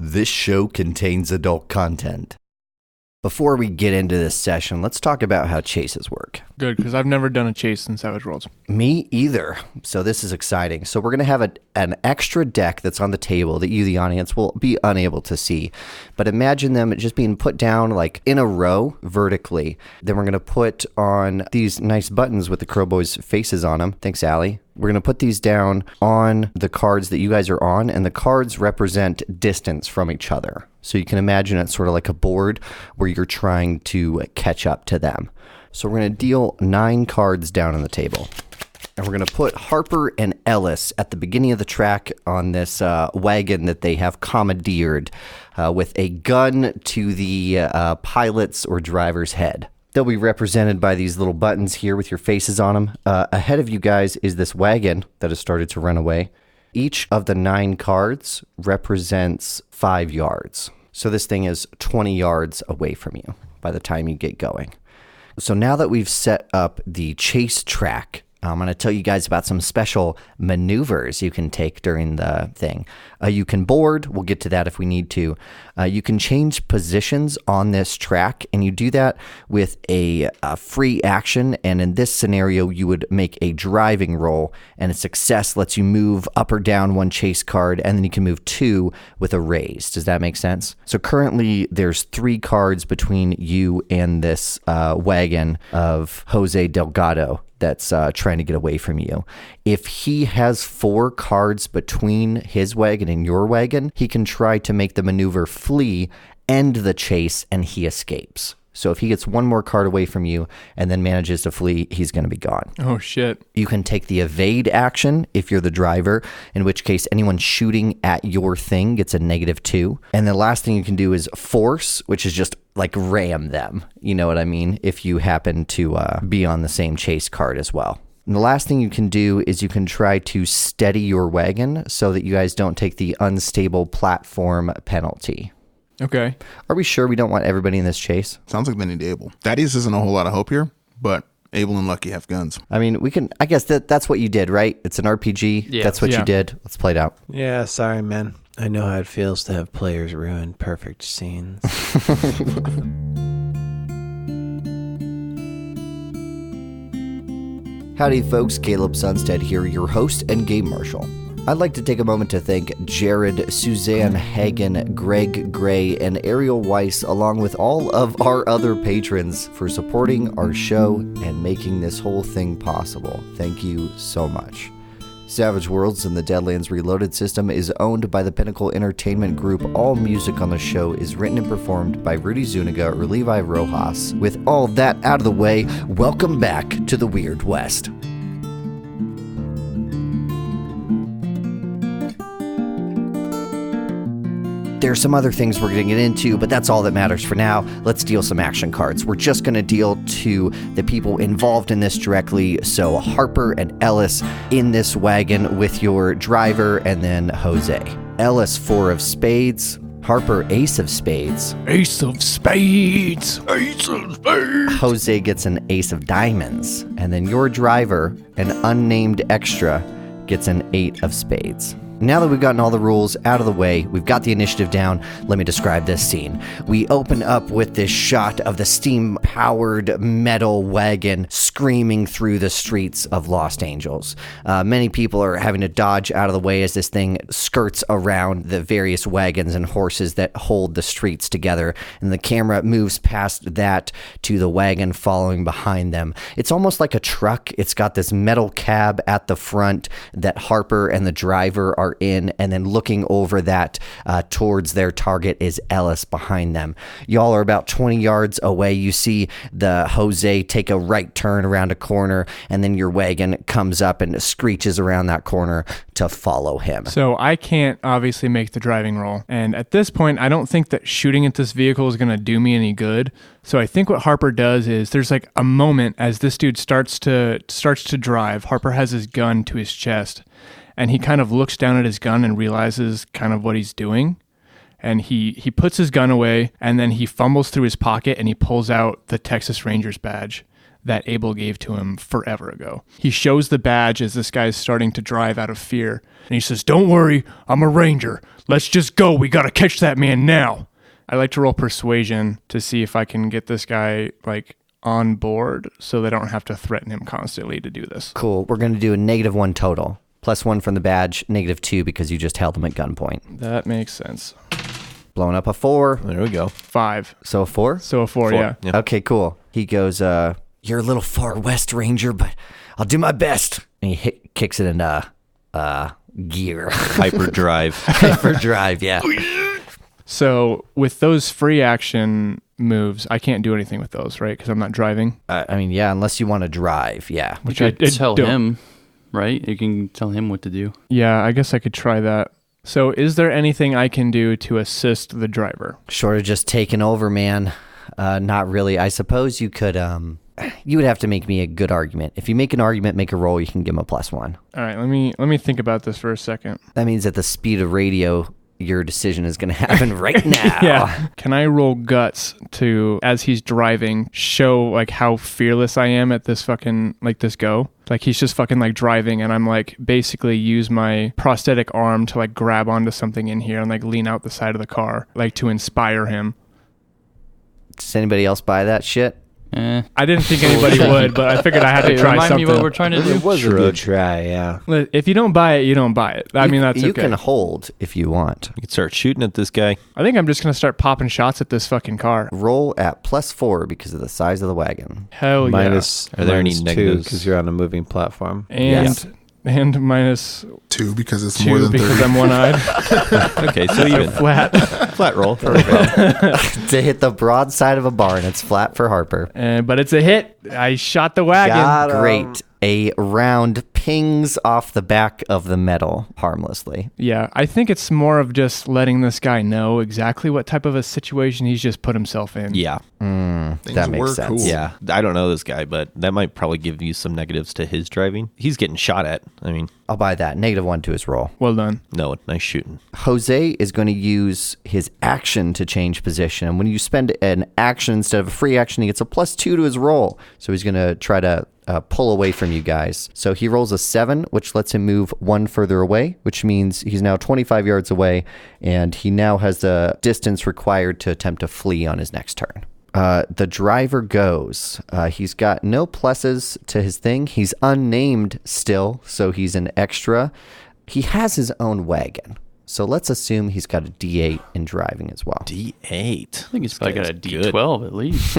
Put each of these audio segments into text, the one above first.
This show contains adult content. Before we get into this session, let's talk about how chases work. Good, because I've never done a chase in Savage Worlds. Me either. So this is exciting. So we're going to have an extra deck that's on the table that you, the audience, will be unable to see. But imagine them just being put down like in a row vertically. Then we're going to put on these nice buttons with the Crowboys' faces on them. Thanks, Allie. We're going to put these down on the cards that you guys are on, and the cards represent distance from each other. So you can imagine it's sort of like a board where you're trying to catch up to them. So we're going to deal 9 cards down on the table. And we're going to put Harper and Ellis at the beginning of the track on this wagon that they have commandeered with a gun to the pilot's or driver's head. They'll be represented by these little buttons here with your faces on them. Ahead of you guys is this wagon that has started to run away. Each of the 9 cards represents 5 yards. So this thing is 20 yards away from you by the time you get going. So now that we've set up the chase track, I'm going to tell you guys about some special maneuvers you can take during the thing. You can board. We'll get to that if we need to. You can change positions on this track, and you do that with a free action. And in this scenario, you would make a driving roll, and a success lets you move up or down 1 chase card, and then you can move 2 with a raise. Does that make sense? So currently, there's 3 cards between you and this wagon of Jose Delgado that's trying to get away from you. If he has 4 cards between his wagon and your wagon, he can try to make the maneuver flee, end the chase, and he escapes. So if he gets 1 more card away from you and then manages to flee, he's going to be gone. Oh, shit. You can take the evade action if you're the driver, in which case anyone shooting at your thing gets a -2. And the last thing you can do is force, which is just like ram them. You know what I mean? If you happen to be on the same chase card as well. And the last thing you can do is you can try to steady your wagon so that you guys don't take the unstable platform penalty. Okay. Are we sure we don't want everybody in this chase? Sounds like they need Abel. Thaddeus isn't a whole lot of hope here, but Abel and Lucky have guns. I mean, we can, I guess that's what you did, right? It's an RPG. Yeah. That's what you did. Let's play it out. Yeah, sorry, man. I know how it feels to have players ruin perfect scenes. Howdy, folks. Caleb Sunstead here, your host and game marshal. I'd like to take a moment to thank Jared, Suzanne Hagen, Greg Gray, and Ariel Weiss, along with all of our other patrons, for supporting our show and making this whole thing possible. Thank you so much. Savage Worlds and the Deadlands Reloaded system is owned by the Pinnacle Entertainment Group. All music on the show is written and performed by Rudy Zuniga or Levi Rojas. With all that out of the way, welcome back to the Weird West. There's some other things we're going to get into, but that's all that matters for now. Let's deal some action cards. We're just going to deal to the people involved in this directly. So Harper and Ellis in this wagon with your driver, and then Jose. Ellis, 4 of spades. Harper, ace of spades. Ace of spades. Ace of spades. Jose gets an ace of diamonds. And then your driver, an unnamed extra, gets an 8 of spades. Now that we've gotten all the rules out of the way, we've got the initiative down, let me describe this scene. We open up with this shot of the steam-powered metal wagon screaming through the streets of Los Angeles. Many people are having to dodge out of the way as this thing skirts around the various wagons and horses that hold the streets together, and the camera moves past that to the wagon following behind them. It's almost like a truck. It's got this metal cab at the front that Harper and the driver are in, and then looking over that towards their target is Ellis behind them. Y'all are about 20 yards away. You see the Jose take a right turn around a corner, and then your wagon comes up and screeches around that corner to follow him. So I can't obviously make the driving roll, and at this point I don't think that shooting at this vehicle is going to do me any good. So I think what Harper does is there's like a moment as this dude starts to drive. Harper has his gun to his chest, and he kind of looks down at his gun and realizes kind of what he's doing. And he puts his gun away, and then he fumbles through his pocket and he pulls out the Texas Rangers badge that Abel gave to him forever ago. He shows the badge as this guy's starting to drive out of fear. And he says, "Don't worry, I'm a ranger. Let's just go. We got to catch that man now." I like to roll persuasion to see if I can get this guy on board so they don't have to threaten him constantly to do this. Cool. We're going to do a -1 total. +1 from the badge, -2 because you just held him at gunpoint. That makes sense. Blowing up a 4. There we go. 5. So a 4? So a 4, yeah. Okay, cool. He goes, "You're a little far west, Ranger, but I'll do my best." And he kicks it in gear. Hyperdrive. Hyperdrive, yeah. So with those free action moves, I can't do anything with those, right? Because I'm not driving. I mean, yeah, unless you want to drive, yeah. Which You I could tell don't. him, right? You can tell him what to do. Yeah, I guess I could try that. So is there anything I can do to assist the driver? Short of just taking over, man. Not really. I suppose you could, you would have to make me a good argument. If you make an argument, make a roll, you can give him a +1. All right, let me think about this for a second. That means at the speed of radio, your decision is going to happen right now. Yeah. Can I roll guts to, as he's driving, show how fearless I am at this fucking, this go? He's just fucking driving and I'm basically use my prosthetic arm to grab onto something in here and lean out the side of the car, to inspire him. Does anybody else buy that shit? I didn't think anybody would, but I figured I had to try Remind something. me what we're trying to do. It was a good try, yeah. If you don't buy it, you don't buy it. I mean, that's You okay. can hold if you want. You can start shooting at this guy. I think I'm just going to start popping shots at this fucking car. Roll at +4 because of the size of the wagon. Hell yeah. Minus, are there any -2 negatives?'cause Because you're on a moving platform. And minus 2 because it's more 2 than 30. because I'm one-eyed. Okay, so even. Flat. Flat roll. To hit the broad side of a barn, it's flat for Harper. But it's a hit. I shot the wagon. Great. A round pings off the back of the metal harmlessly. Yeah, I think it's more of just letting this guy know exactly what type of a situation he's just put himself in. Yeah. Things That makes were sense. cool. Yeah. I don't know this guy, but that might probably give you some negatives to his driving. He's getting shot at. I mean, I'll buy that. -1 to his roll. Well done. no, nice shooting. Jose is going to use his action to change position. And when you spend an action instead of a free action, he gets a +2 to his roll. So he's going to try to pull away from you guys. So he rolls a 7, which lets him move 1 further away, which means he's now 25 yards away. And he now has the distance required to attempt to flee on his next turn. The driver goes. He's got no pluses to his thing. He's unnamed still, so he's an extra. He has his own wagon. So let's assume he's got a D8 in driving as well. D8. I think he's probably got a Good. D12 at least.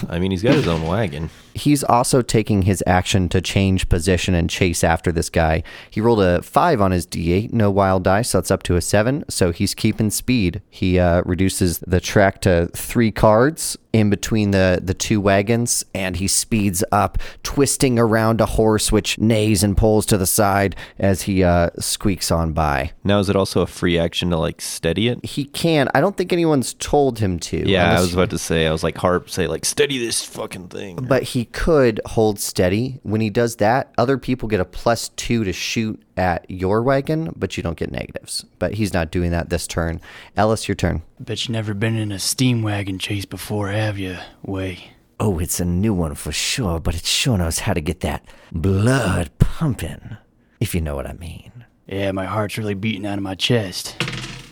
I mean, he's got his own wagon. He's also taking his action to change position and chase after this guy. He rolled a 5 on his D8, no wild dice, so that's up to a 7. So he's keeping speed. He reduces the track to 3 cards in between the two wagons, and he speeds up, twisting around a horse which neighs and pulls to the side as he squeaks on by. Now, is it also a free action to steady it? He can. I don't think anyone's told him to. Yeah, I unless- was about to say. I was like, Harp, say steady this fucking thing. But he could hold steady. When he does that, other people get a +2 to shoot at your wagon, but you don't get negatives. But he's not doing that this turn. Ellis, your turn. Bet you never been in a steam wagon chase before, have you? Way. Oh, it's a new one for sure, but it sure knows how to get that blood pumping, if you know what I mean. Yeah, my heart's really beating out of my chest.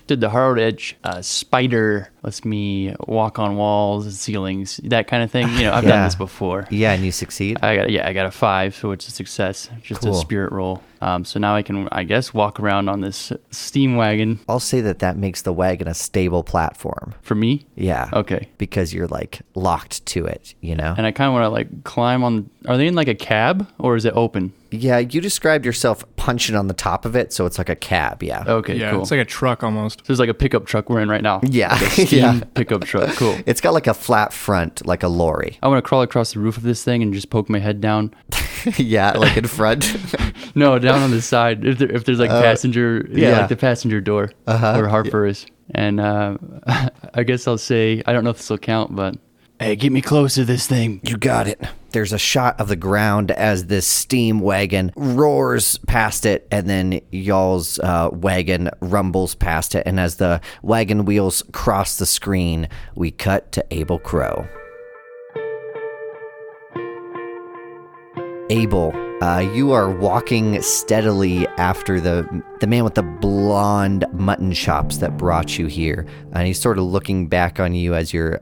Did the hard edge spider lets me walk on walls and ceilings, that kind of thing. You know, I've done Yeah. this before. Yeah, and you succeed. I got a 5, so it's a success. Just Cool. a spirit roll. So now I can, I guess, walk around on this steam wagon. I'll say that makes the wagon a stable platform. For me? Yeah. Okay. Because you're locked to it, you know? And I kind of want to climb on. Are they in a cab or is it open? Yeah, you described yourself punching on the top of it, so it's like a cab, yeah. Okay, Yeah, cool. it's like a truck almost. So it's like a pickup truck we're in right now. Yeah, Like a steam yeah. pickup truck. Cool. It's got a flat front, like a lorry. I want to crawl across the roof of this thing and just poke my head down. Yeah, like in front. No, down on the side. If there's passenger, yeah. like the passenger door where Harper is. And I guess I'll say, I don't know if this will count, but hey, get me close to this thing. You got it. There's a shot of the ground as this steam wagon roars past it, and then y'all's wagon rumbles past it. And as the wagon wheels cross the screen, we cut to Abel Crow. Abel, you are walking steadily after the man with the blonde mutton chops that brought you here. And he's sort of looking back on you as you're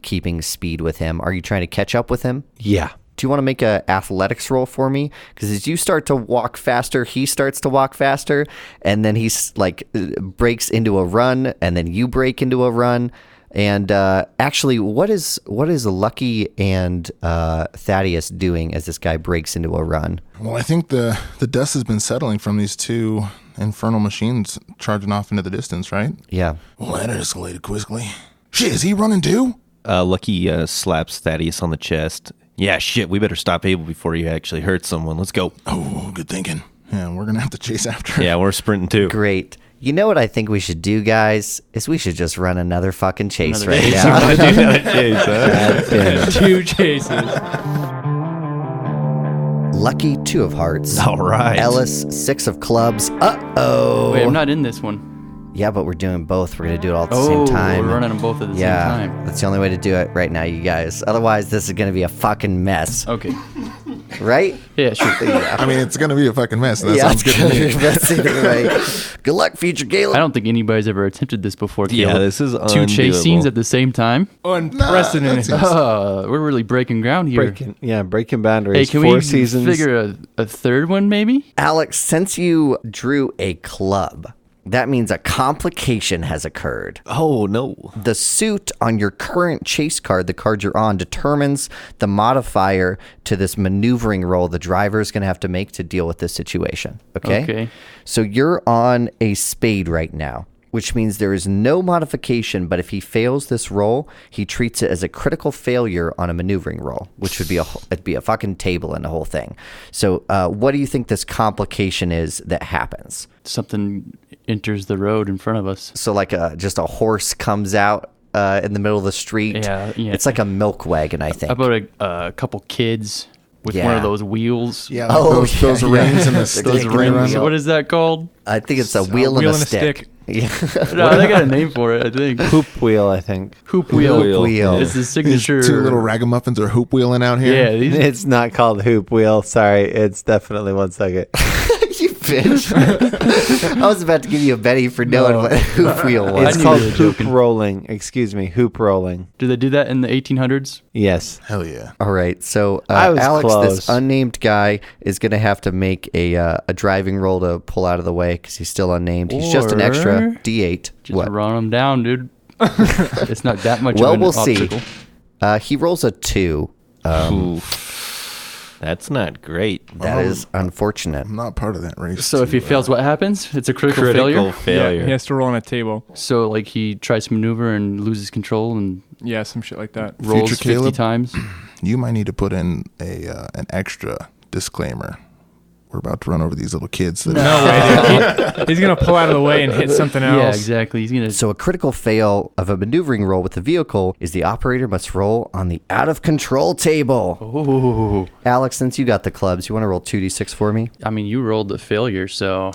keeping speed with him. Are you trying to catch up with him? Yeah. Do you want to make a athletics roll for me? Because as you start to walk faster, he starts to walk faster, and then he's like breaks into a run, and then you break into a run. And actually, what is Lucky and Thaddeus doing as this guy breaks into a run? Well, I think the dust has been settling from these two infernal machines charging off into the distance, right? Yeah. Well, that escalated quickly. Shit, is he running too? Lucky slaps Thaddeus on the chest. Yeah, shit, we better stop Abel before he actually hurts someone. Let's go. Oh, good thinking. Yeah, we're going to have to chase after him. Yeah, we're sprinting too. Great. You know what I think we should do, guys? Is we should just run another fucking chase Another right chase. now. Two chases. Lucky, 2 of hearts. All right. Ellis, 6 of clubs. Uh-oh. Wait, I'm not in this one. Yeah, but we're doing both. We're going to do it all at the same time. We're running them both at the Yeah, same time. that's the only way to do it right now, you guys. Otherwise, this is going to be a fucking mess. Okay. Right? Yeah, sure. I mean, it's going to be a fucking mess. That Yeah, sounds good to me. that's it anyway. Good luck, future I Caleb. don't think anybody's ever attempted this before, Yeah, Caleb. this is 2 chase undoable. scenes at the same time? Unprecedented. We're really breaking ground here. Breaking boundaries. Hey, can 4 we seasons. figure a third one, maybe? Alex, since you drew a club, that means a complication has occurred. Oh, no. The suit on your current chase card, the card you're on, determines the modifier to this maneuvering roll the driver is going to have to make to deal with this situation. Okay? So you're on a spade right now, which means there is no modification, but if he fails this roll, he treats it as a critical failure on a maneuvering roll, which would be it'd be a fucking table and the whole thing. So what do you think this complication is that happens? Something enters the road in front of us. So like just a horse comes out in the middle of the street. Yeah. It's like a milk wagon, I think. How about a couple kids with one Yeah. of those wheels? Yeah, Oh, those yeah, rings and They're those taking rings. the What is that called? I think it's a wheel and a stick. Yeah. No, they got a name for it, I think. Hoop wheel, I think. Hoop wheel. wheel. It's the These signature. 2 little ragamuffins are hoop wheeling out here. Yeah, these It's not called hoop wheel. Sorry, it's definitely 1 second. You bitch. I was about to give you a Betty for knowing what a hoop wheel was. It's knew called you were hoop joking. rolling. Excuse me, hoop rolling. Do they do that in the 1800s? Yes. Hell yeah. All right, so I was Alex, close. this unnamed guy, is going to have to make a driving roll to pull out of the way because he's still unnamed. He's just an extra Or D8. Just What? run them down, dude. It's not that much Well, of an we'll see. obstacle. He rolls a 2. Oof. That's not great. That is unfortunate. I'm not part of that race. So if he fails, what happens? It's a critical failure? failure. Yeah, he has to roll on a table. So like he tries to maneuver and loses control and Yeah, some shit like that. rolls Future 50 Caleb? times. You might need to put in an extra disclaimer. We're about to run over these little kids. That No way, dude. He's going to pull out of the way and hit something else. Yeah, exactly. He's gonna. So a critical fail of a maneuvering roll with the vehicle is the operator must roll on the out of control table. Ooh. Alex, since you got the clubs, you want to roll 2d6 for me? I mean, you rolled the failure, so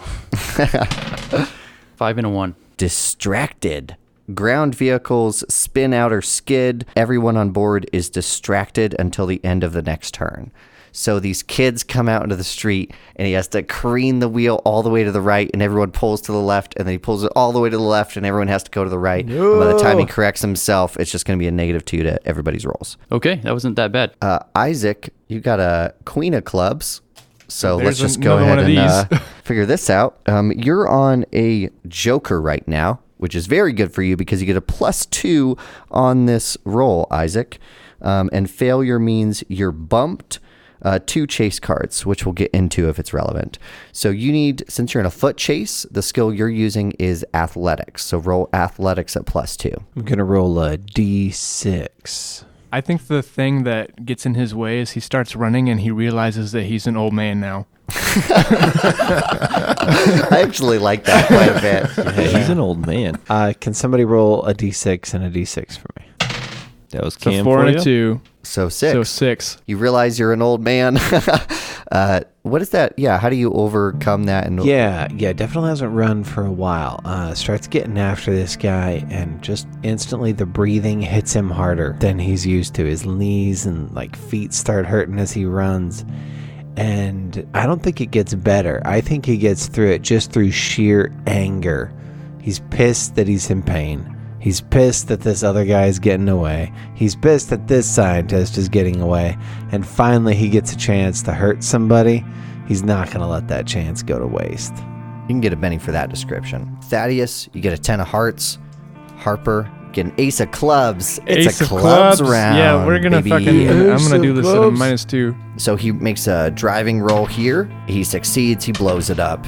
5 and a 1. Distracted. Ground vehicles spin out or skid. Everyone on board is distracted until the end of the next turn. So these kids come out into the street and he has to careen the wheel all the way to the right and everyone pulls to the left and then he pulls it all the way to the left and everyone has to go to the right. And by the time he corrects himself, it's just going to be a -2 to everybody's rolls. Okay, that wasn't that bad. Isaac, you got a queen of clubs. So There's let's just go another ahead one of and figure this out. You're on a joker right now, which is very good for you because you get a +2 on this roll, Isaac. And failure means you're bumped 2 chase cards, which we'll get into if it's relevant. So you need, since you're in a foot chase, the skill you're using is athletics. So roll athletics at +2. I'm going to roll a D6. I think the thing that gets in his way is he starts running and he realizes that he's an old man now. I actually like that quite a bit. Yeah, he's an old man. Can somebody roll a D6 and a D6 for me? That was So Cam 4 for and a you? 2. So 6. So 6. You realize you're an old man. What is that? Yeah, how do you overcome that? And Yeah, definitely hasn't run for a while. Starts getting after this guy, and just instantly the breathing hits him harder than he's used to. His knees and like feet start hurting as he runs, And I don't think it gets better. I think he gets through it just through sheer anger. He's pissed that he's in pain. He's pissed that this other guy is getting away. He's pissed that this scientist is getting away. And finally he gets a chance to hurt somebody. He's not going to let that chance go to waste. You can get a Benny for that description. Thaddeus, you get a 10 of hearts. Harper, get an ace of clubs. It's Ace a of clubs round. Yeah, we're gonna baby. fucking. I'm Ace gonna do of this at a clubs. -2. So he makes a driving roll here. He succeeds. He blows it up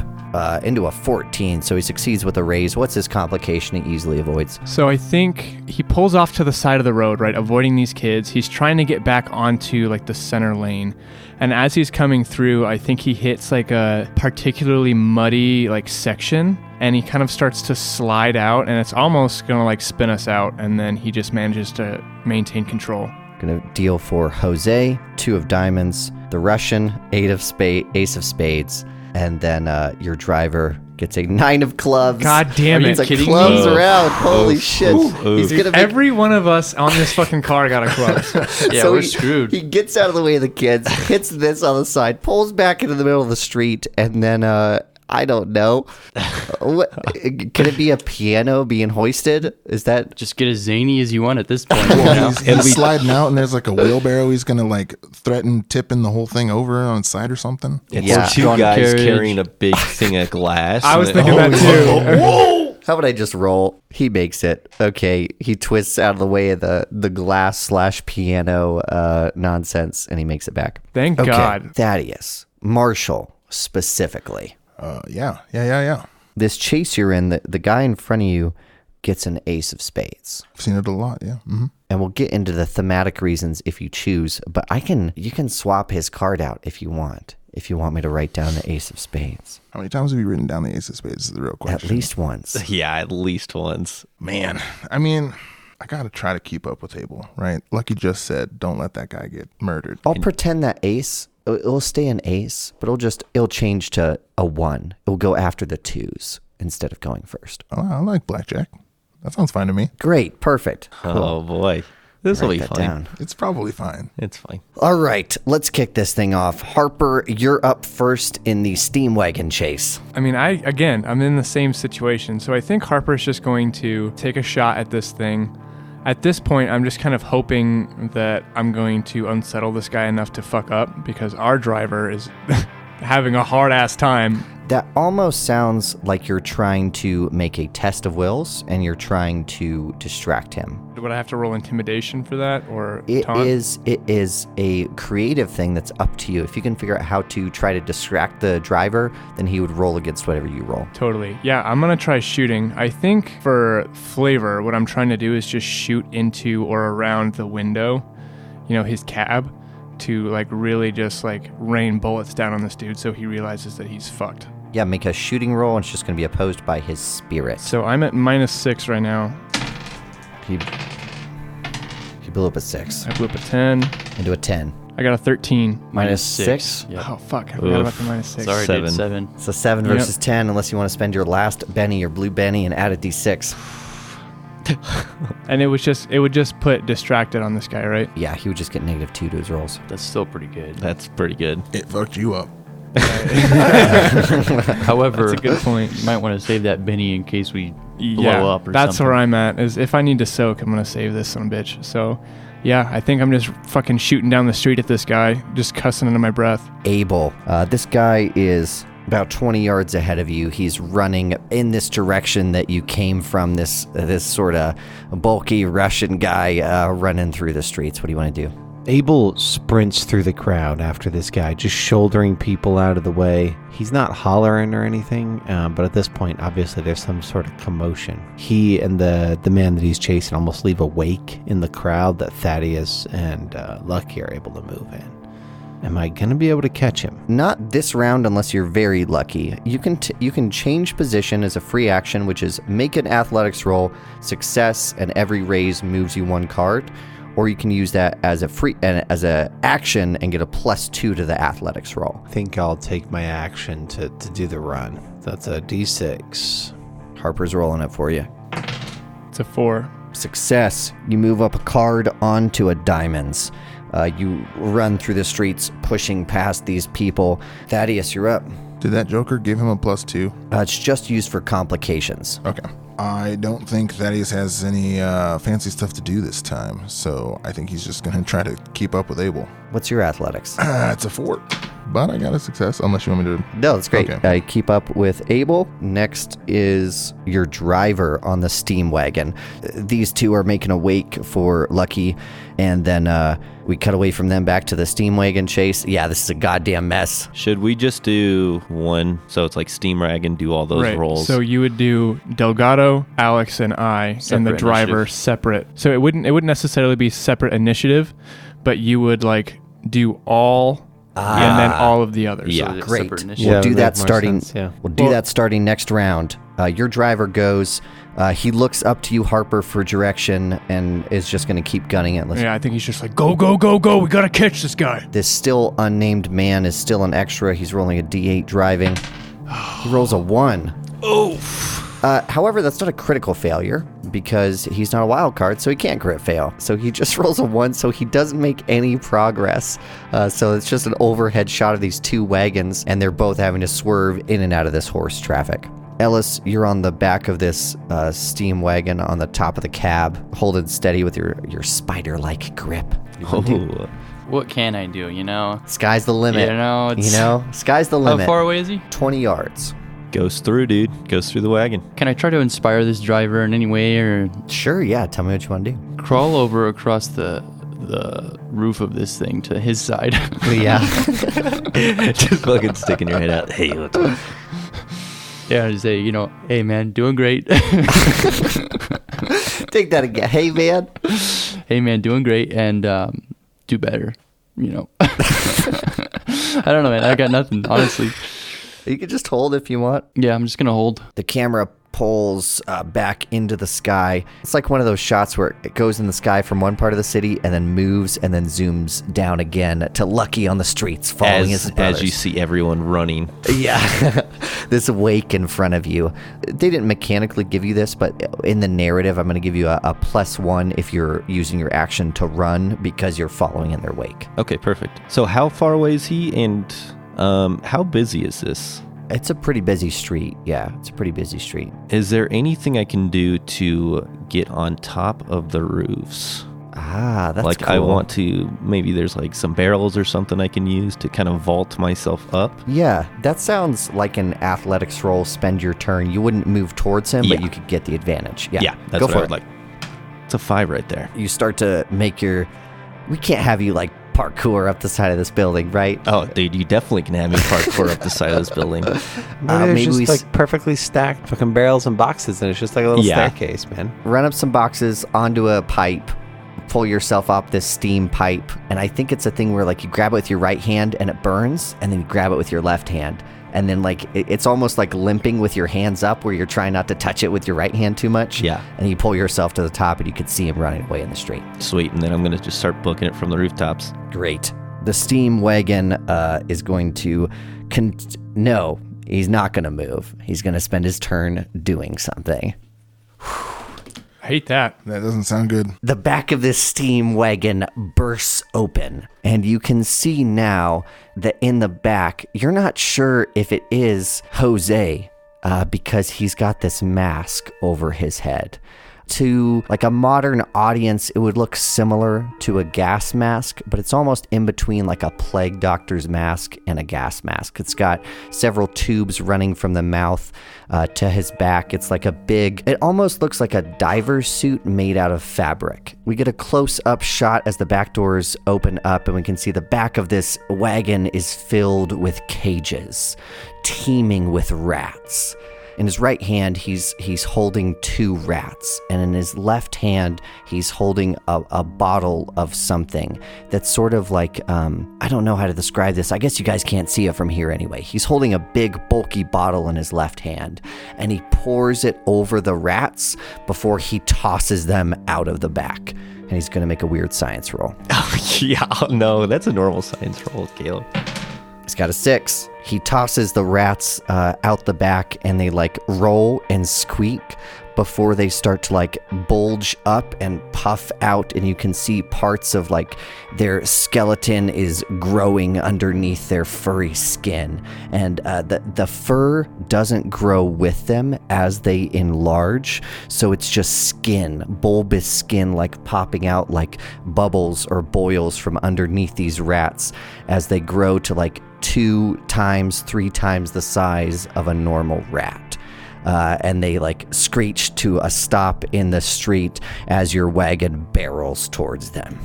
into a 14. So he succeeds with a raise. What's his complication he easily avoids? So I think he pulls off to the side of the road, right, avoiding these kids. He's trying to get back onto like the center lane. And as he's coming through, I think he hits like a particularly muddy like section, and he kind of starts to slide out, and it's almost gonna like spin us out, and then he just manages to maintain control. Gonna deal for Jose, 2 of diamonds. The Russian, ace of spades. And then your driver gets a 9 of clubs. God damn it. It's a kidding clubs me? around. Holy shit. He's gonna be Every one of us on this fucking car got a clubs. Yeah, So we're he- screwed. He gets out of the way of the kids, hits this on the side, pulls back into the middle of the street, and then I don't know. What, could it be a piano being hoisted? Is that Just get as zany as you want at this point. You know? He's sliding out, and there's like a wheelbarrow. He's gonna like threaten tipping the whole thing over on its side or something. It's Yeah. two Drawn guys carriage. carrying a big thing of glass. I was and thinking that too. How would I just roll? He makes it. Okay, he twists out of the way of the glass / piano nonsense, and he makes it back. Thank Okay, God. Thaddeus, Marshall specifically. Yeah. This chase you're in, the guy in front of you gets an ace of spades. I've seen it a lot. Yeah. Mm-hmm. And we'll get into the thematic reasons if you choose, but you can swap his card out if you want me to write down the ace of spades. How many times have you written down the ace of spades? Is the real question. At least once. Yeah, at least once. Man, I mean, I gotta try to keep up with Abel, right? Lucky just said, don't let that guy get murdered. I'll pretend that ace, it'll stay an ace, but it'll change to a 1. It'll go after the 2s instead of going first. Oh, I like blackjack. That sounds fine to me. Great, perfect. Oh boy, this will Write be that fine. down. It's probably fine. It's fine. All right, let's kick this thing off. Harper, you're up first in the steam wagon chase. I mean, I'm in the same situation. So I think Harper's just going to take a shot at this thing. At this point, I'm just kind of hoping that I'm going to unsettle this guy enough to fuck up, because our driver is having a hard ass time. That almost sounds like you're trying to make a test of wills and you're trying to distract him. Would I have to roll intimidation for that, or It taunt? is a creative thing that's up to you. If you can figure out how to try to distract the driver, then he would roll against whatever you roll. Totally. Yeah, I'm going to try shooting. I think for flavor, what I'm trying to do is just shoot into or around the window, his cab, to like really just like rain bullets down on this dude so he realizes that he's fucked. Yeah, make a shooting roll and it's just going to be opposed by his spirit. So I'm at -6 right now. He blew up a 6 I blew up a 10. into a 10. I got a 13. Minus 6. Yep. Oh, fuck. I forgot about the -6. Sorry, Seven. dude. 7. So 7 Yep. versus 10, unless you want to spend your last Benny, your blue Benny, and add a d6. And it would just put distracted on this guy, right? Yeah, he would just get -2 to his rolls. That's still pretty good. That's pretty good. It fucked you up. However, That's a good point. you might want to save that Benny in case we blow up or that's something. where I'm at. Is if I need to soak, I'm gonna save this son of a bitch. So, yeah, I think I'm just fucking shooting down the street at this guy, just cussing under my breath. Abel, this guy is about 20 yards ahead of you. He's running in this direction that you came from, this sort of bulky Russian guy running through the streets. What do you want to do? Abel sprints through the crowd after this guy, just shouldering people out of the way. He's not hollering or anything, but at this point, obviously, there's some sort of commotion. He and the man that he's chasing almost leave a wake in the crowd that Thaddeus and Lucky are able to move in. Am I going to be able to catch him? Not this round unless you're very lucky. You can change position as a free action, which is make an athletics roll, success, and every raise moves you 1 card. Or you can use that as a action and get a +2 to the athletics roll. I think I'll take my action to do the run. That's a D6. Harper's rolling it for you. It's a 4. Success. You move up a card onto a diamonds. You run through the streets, pushing past these people. Thaddeus, you're up. Did that Joker give him a +2? It's just used for complications. Okay. I don't think Thaddeus has any fancy stuff to do this time, so I think he's just going to try to keep up with Abel. What's your athletics? It's a 4, but I got a success, unless you want me to... No, that's great. Okay. I keep up with Abel. Next is your driver on the steam wagon. These two are making a wake for Lucky, and then we cut away from them back to the steam wagon chase. Yeah, this is a goddamn mess. Should we just do one? So it's like steam wagon, do all those rolls. So you would do Delgado, Alex, and I, and the Separate driver initiative. separate. So it wouldn't necessarily be separate initiative, but you would like do all and then all of the others. Yeah. So it's Great. separate We'll initiative. do would that make more starting. sense, yeah. We'll do that starting next round. Your driver goes. He looks up to you, Harper, for direction, and is just going to keep gunning it. Yeah, I think he's just like, go, go, go, go. We got to catch this guy. This still unnamed man is still an extra. He's rolling a D8 driving. He rolls a 1. Oof. However, that's not a critical failure because he's not a wild card, so he can't crit fail. So he just rolls a 1, so he doesn't make any progress. So it's just an overhead shot of these two wagons, and they're both having to swerve in and out of this horse traffic. Ellis, you're on the back of this steam wagon on the top of the cab, holding steady with your spider-like grip. Oh. What can I do, you know? Sky's the limit. You know, it's... Sky's the How limit. far away is he? 20 yards. Goes through, dude. Goes through the wagon. Can I try to inspire this driver in any way, or Sure, yeah. Tell me what you want to do. crawl over across the roof of this thing to his side? Yeah. Just fucking sticking your head out. Hey, look. Yeah, just say, you know, hey man, doing great. Take that again. Hey, man. Hey man, doing great, and do better. You know. I don't know, man. I got nothing, honestly. You can just hold if you want. Yeah, I'm just gonna hold. The camera pulls back into the sky. It's like one of those shots where it goes in the sky from one part of the city and then moves and then zooms down again to Lucky on the streets following his brothers. As you see everyone running. Yeah. This wake in front of you. They didn't mechanically give you this, but in the narrative, I'm going to give you a +1 if you're using your action to run because you're following in their wake. Okay, perfect. So how far away is he, and how busy is this? It's a pretty busy street. Yeah, it's a pretty busy street. Is there anything I can do to get on top of the roofs? Ah, that's like cool. I want to, maybe there's like some barrels or something I can use to kind of vault myself up. Yeah, that sounds like an athletics roll. Spend your turn. You wouldn't move towards him, but Yeah. you could get the advantage. Yeah, That's go what for I it. would like. It's a 5 right there. You start to make your... We can't have you like parkour up the side of this building, right? Oh, dude, you definitely can have me parkour up the side of this building. Maybe there's maybe just like perfectly stacked fucking barrels and boxes, and it's just like a little Yeah. staircase, man. Run up some boxes onto a pipe, pull yourself up this steam pipe, and I think it's a thing where like you grab it with your right hand and it burns, and then you grab it with your left hand. And then like it's almost like limping with your hands up where you're trying not to touch it with your right hand too much. Yeah. And you pull yourself to the top and you can see him running away in the street. Sweet, and then I'm going to just start booking it from the rooftops. Great. The steam wagon is going to... No, he's not going to move. He's going to spend his turn doing something. I hate that. That doesn't sound good. The back of this steam wagon bursts open, and you can see now that in the back, you're not sure if it is Jose because he's got this mask over his head. To like a modern audience, it would look similar to a gas mask, but it's almost in between like a plague doctor's mask and a gas mask. It's got several tubes running from the mouth to his back. It's like a big, it almost looks like a diver's suit made out of fabric. We get a close-up shot as the back doors open up, and we can see the back of this wagon is filled with cages, teeming with rats. In his right hand, he's holding 2 rats, and in his left hand, he's holding a bottle of something that's sort of like, I don't know how to describe this. I guess you guys can't see it from here anyway. He's holding a big, bulky bottle in his left hand, and he pours it over the rats before he tosses them out of the back. And he's going to make a weird science roll. Oh, yeah. No, that's a normal science roll, Caleb. He's got a 6. He tosses the rats out the back, and they like roll and squeak before they start to like bulge up and puff out, and you can see parts of like their skeleton is growing underneath their furry skin, and the fur doesn't grow with them as they enlarge, so it's just skin, bulbous skin, like popping out like bubbles or boils from underneath these rats as they grow to like 2 times, 3 times the size of a normal rat. And they like screech to a stop in the street as your wagon barrels towards them.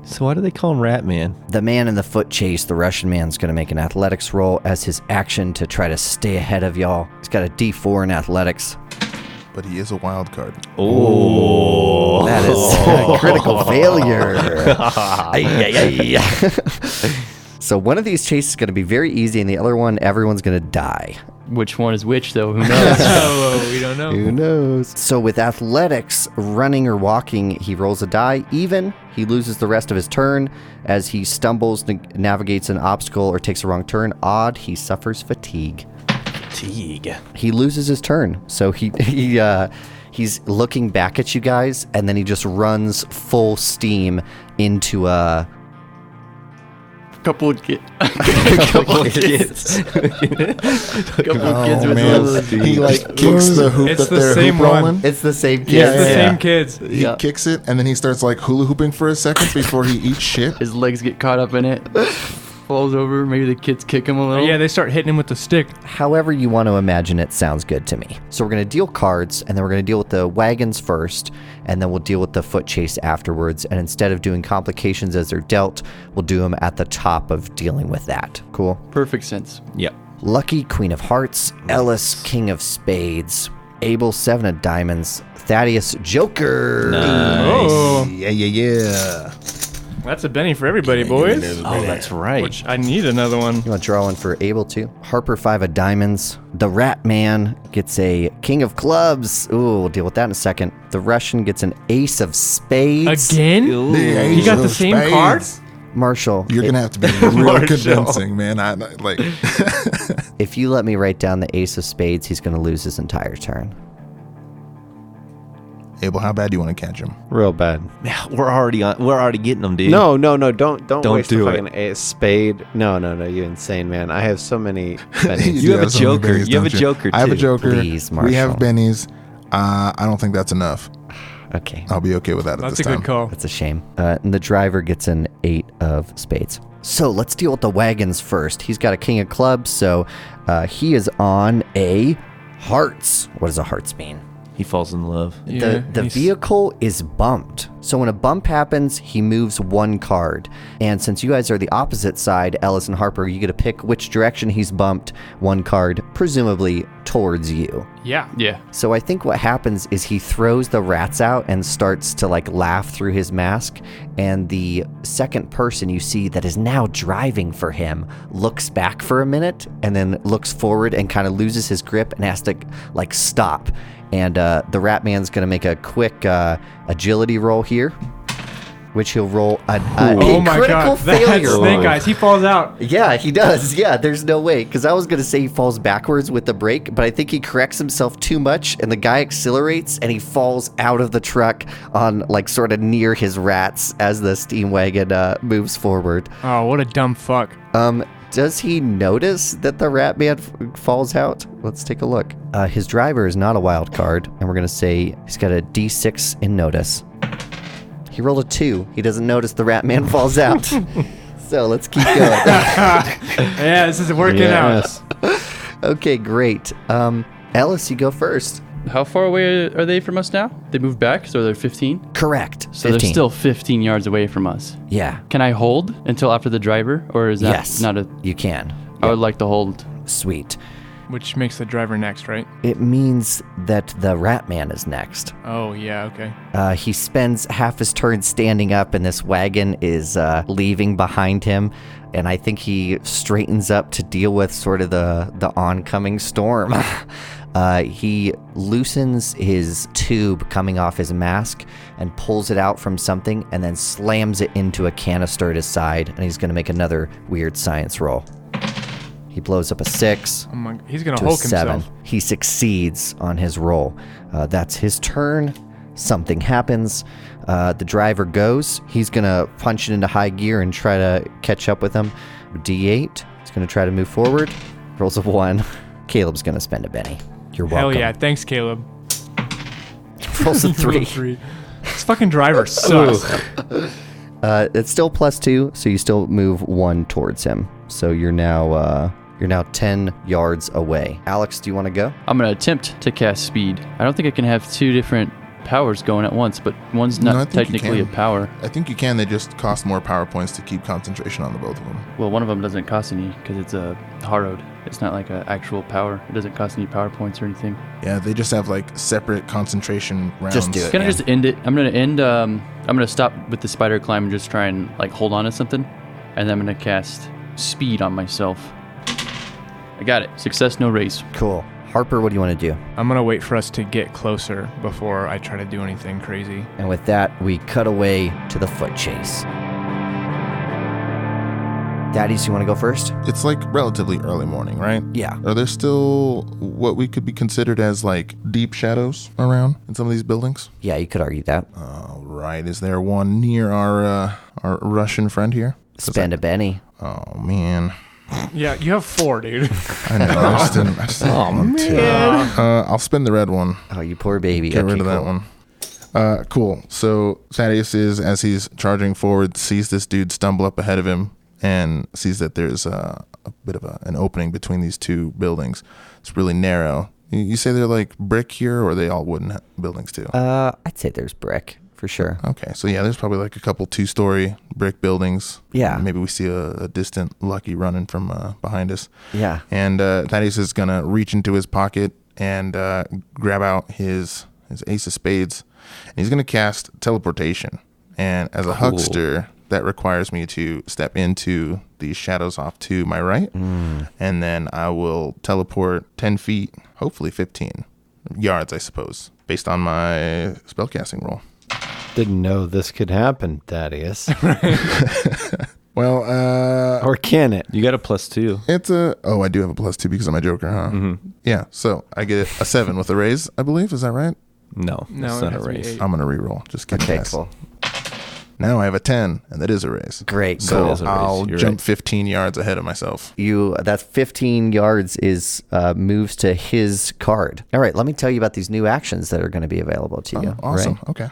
So why do they call him Rat Man? The man in the foot chase, the Russian man's going to make an athletics roll as his action to try to stay ahead of y'all. He's got a D4 in athletics. But he is a wild card. Oh, That is a critical failure. So one of these chases is going to be very easy, and the other one, everyone's going to die. Which one is which, though? Who knows? Oh, we don't know. Who knows? So with athletics, running or walking, he rolls a die. Even, he loses the rest of his turn as he stumbles, navigates an obstacle, or takes a wrong turn. Odd, he suffers fatigue. Fatigue. He loses his turn. So he's looking back at you guys, and then he just runs full steam into a... couple of kids. Couple of kids. With Man. He like kicks the hoop It's that the they're same hoop one. rolling. It's the same kid. Yeah, It's the yeah. same kids. He Yeah. kicks it, and then he starts like hula hooping for a second before he eats shit. His legs get caught up in it. Falls over. Maybe the kids kick him a little. Yeah, they start hitting him with the stick. However you want to imagine it sounds good to me. So we're going to deal cards, and then we're going to deal with the wagons first, and then we'll deal with the foot chase afterwards. And instead of doing complications as they're dealt, we'll do them at the top of dealing with that. Cool? Perfect sense. Yep. Lucky, Queen of Hearts. Ellis, King of Spades. Abel, 7 of Diamonds. Thaddeus, Joker. Oh, Yeah. that's a Benny for everybody, boys. Oh, that's right. Which I need another one. You want to draw one for Abel, too? Harper, 5 of Diamonds. The Rat Man gets a King of Clubs. Ooh, we'll deal with that in a second. The Russian gets an Ace of Spades. Again? He got the same card? Marshall, You're gonna have to be real convincing, man. I like. if you let me write down the Ace of Spades, he's going to lose his entire turn. Abel, how bad do you want to catch him? Real bad. We're already getting them, dude. No, don't waste do the it. fucking spade. No, you insane, man. I have so many bennies. You have a so many Joker. berries, You have don't a Joker, I have a too. Joker. Please, we have Marshall. bennies. I don't think that's enough. Okay. I'll be okay with that at That's this a time. good call. That's a shame. And the driver gets an 8 of Spades. So let's deal with the wagons first. He's got a King of Clubs, so he is on a Hearts. What does a Hearts mean? He falls in love. Yeah, the he's- vehicle is bumped. So when a bump happens, he moves 1 card. And since you guys are the opposite side, Ellis and Harper, you get to pick which direction he's bumped 1 card, presumably towards you. Yeah. Yeah. So I think what happens is he throws the rats out and starts to like laugh through his mask. And the second person you see that is now driving for him looks back for a minute and then looks forward and kind of loses his grip and has to like stop. And the rat man's going to make a quick agility roll here, which he'll roll a Oh my critical god. failure. That's Snake Eyes. He falls out. Yeah, he does. Yeah, there's no way. Because I was going to say he falls backwards with the brake, but I think he corrects himself too much, and the guy accelerates, and he falls out of the truck on, like, sort of near his rats as the steam wagon moves forward. Oh, what a dumb fuck. Does he notice that the rat man falls out? Let's take a look. His driver is not a wild card, and we're going to say he's got a D6 in notice. He rolled a 2. He doesn't notice the rat man falls out. So let's keep going. Yeah, this is working out. Okay, great. Ellis, you go first. How far away are they from us now? They moved back, so they're 15. Correct. So 15. they're still 15 yards away from us. Yeah. Can I hold until after the driver, or is that Yes. not a? You can. I would like to hold. Sweet. Which makes the driver next, right? It means that the rat man is next. Oh, yeah, okay. He spends half his turn standing up, and this wagon is leaving behind him. And I think he straightens up to deal with sort of the oncoming storm. He loosens his tube coming off his mask and pulls it out from something and then slams it into a canister at his side. And he's going to make another weird science roll. He blows up a 6 Oh my, he's going to to a Hulk 7. himself. He succeeds on his roll. That's his turn. Something happens. The driver goes. He's going to punch it into high gear and try to catch up with him. D8. He's going to try to move forward. Rolls a 1. Caleb's going to spend a Benny. You're welcome. Hell yeah. Thanks, Caleb. Rolls a 3. This fucking driver sucks. It's still +2, so you still move 1 towards him. So you're now 10 yards away. Alex, do you want to go? I'm going to attempt to cast speed. I don't think I can have two different powers going at once, but one's No, I not think you technically a can. power. I think you can. They just cost more power points to keep concentration on the both of them. Well, one of them doesn't cost any because it's a harrowed. It's not like an actual power. It doesn't cost any power points or anything. Yeah, they just have like separate concentration rounds. Just do it. Can I just end it? I'm going to end. I'm going to stop with the spider climb and just try and like hold on to something, and then I'm going to cast speed on myself. I got it. Success, no raise. Cool. Harper, what do you want to do? I'm going to wait for us to get closer before I try to do anything crazy. And with that, we cut away to the foot chase. Daddies, you want to go first? It's like relatively early morning, right? Yeah. Are there still what we could be considered as like deep shadows around in some of these buildings? Yeah, you could argue that. All right. Is there one near our Russian friend here? Spend a Benny. Oh man. Yeah, you have 4, dude. I know. I just didn't want to. I'll spend the red one. Oh, you poor baby. Get Okay, rid of that cool. one. Cool. So Thaddeus is, as he's charging forward, sees this dude stumble up ahead of him and sees that there's a bit of an opening between these two buildings. It's really narrow. You say they're like brick here, or are they all wooden buildings too? I'd say there's brick, for sure. Okay, so yeah, there's probably like a couple 2-story brick buildings. Yeah. Maybe we see a distant Lucky running from behind us. Yeah. And Thaddeus is going to reach into his pocket and grab out his ace of spades. And he's going to cast teleportation. And as a huckster, that requires me to step into these shadows off to my right. And then I will teleport 10 feet, hopefully 15 yards, I suppose, based on my spellcasting roll. Didn't know this could happen, Thaddeus. Well, Or can it? You got a +2. it's I do have a +2 because I'm a Joker, huh? Mm-hmm. Yeah, so I get a 7 with a raise, I believe. Is that right? No, No, it's it not a has to be race. 8. I'm going to re-roll. Just kidding. Okay, guys. cool. Now I have a 10, and that is a raise. Great. So That is a raise. I'll You're jump right. 15 yards ahead of myself. That's 15 yards is moves to his card. All right, let me tell you about these new actions that are going to be available to you. Oh, awesome. Right? Okay.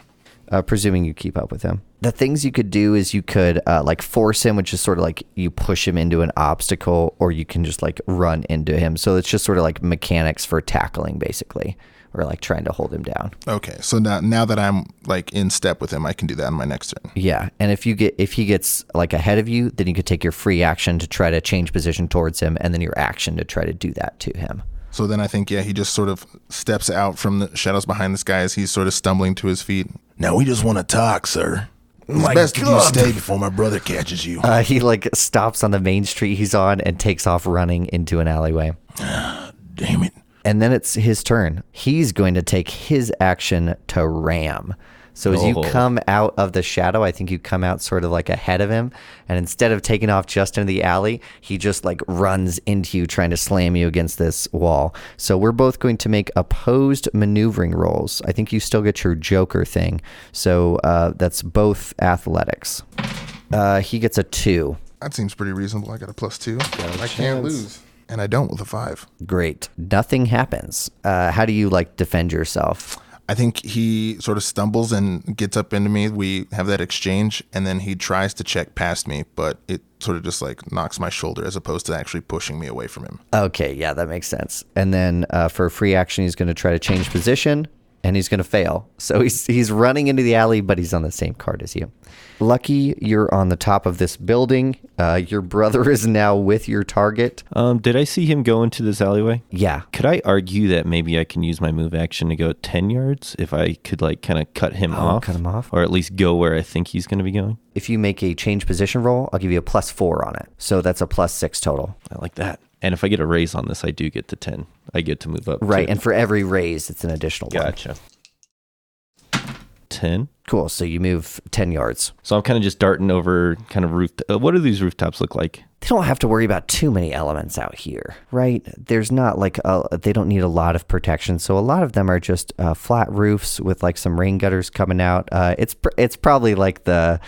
Presuming you keep up with him. The things you could do is you could like force him, which is sort of like you push him into an obstacle, or you can just like run into him. So it's just sort of like mechanics for tackling, basically, or like trying to hold him down. Okay. So now that I'm like in step with him, I can do that on my next turn. Yeah, and if he gets like ahead of you, then you could take your free action to try to change position towards him, and then your action to try to do that to him. So then I think, yeah, he just sort of steps out from the shadows behind this guy as he's sort of stumbling to his feet. Now we just want to talk, sir. It's best if you stay before my brother catches you. He like stops on the main street he's on and takes off running into an alleyway. Damn it. And then it's his turn. He's going to take his action to ram. So as you Oh. come out of the shadow, I think you come out sort of like ahead of him. And instead of taking off just into the alley, he just like runs into you, trying to slam you against this wall. So we're both going to make opposed maneuvering rolls. I think you still get your Joker thing. So that's both athletics. He gets a 2. That seems pretty reasonable. I got a +2. I can't lose. And I don't with a 5. Great. Nothing happens. How do you like defend yourself? I think he sort of stumbles and gets up into me. We have that exchange, and then he tries to check past me, but it sort of just like knocks my shoulder as opposed to actually pushing me away from him. Okay, yeah, that makes sense. And then for a free action, he's going to try to change position, and he's going to fail. So he's running into the alley, but he's on the same card as you. Lucky, you're on the top of this building. Your brother is now with your target. Did I see him go into this alleyway? Yeah. Could I argue that maybe I can use my move action to go 10 yards if I could like kind of cut him off? Cut him off? Or at least go where I think he's going to be going? If you make a change position roll, I'll give you a +4 on it. So that's a +6 total. I like that. And if I get a raise on this, I do get to 10. I get to move up. Right, too. and for every raise, it's an additional one. Gotcha. 10. Cool. So you move 10 yards. So I'm kind of just darting over kind of roof. What do these rooftops look like? They don't have to worry about too many elements out here, right? There's not like they don't need a lot of protection. So a lot of them are just flat roofs with like some rain gutters coming out. It's probably like the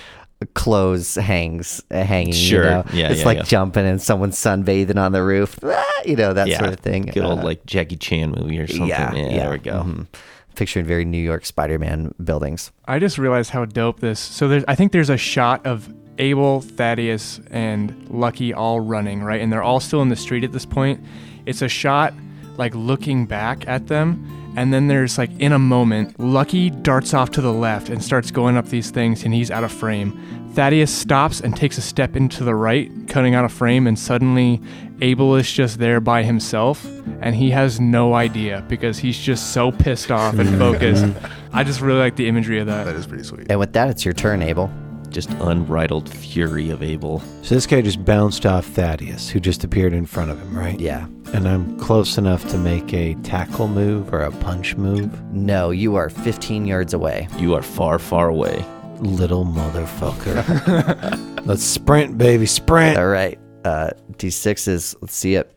clothes hanging. Sure. You know? Yeah, it's yeah, like yeah. jumping and someone's sunbathing on the roof. That sort of thing. Good old like Jackie Chan movie or something. Yeah, There we go. Mhm. Picturing very New York Spider-Man buildings. I just realized how dope this. So I think there's a shot of Abel, Thaddeus, and Lucky all running, right? And they're all still in the street at this point. It's a shot like looking back at them. And then there's like in a moment, Lucky darts off to the left and starts going up these things and he's out of frame. Thaddeus stops and takes a step into the right, cutting out of frame, and suddenly Abel is just there by himself and he has no idea because he's just so pissed off and focused. I just really like the imagery of that. That is pretty sweet. And with that, it's your turn, Abel. Just unbridled fury of Abel. So this guy just bounced off Thaddeus, who just appeared in front of him, right? Yeah. And I'm close enough to make a tackle move or a punch move. No, you are 15 yards away. You are far, far away. Little motherfucker. Let's sprint, baby, sprint. All right. D6 let's see it.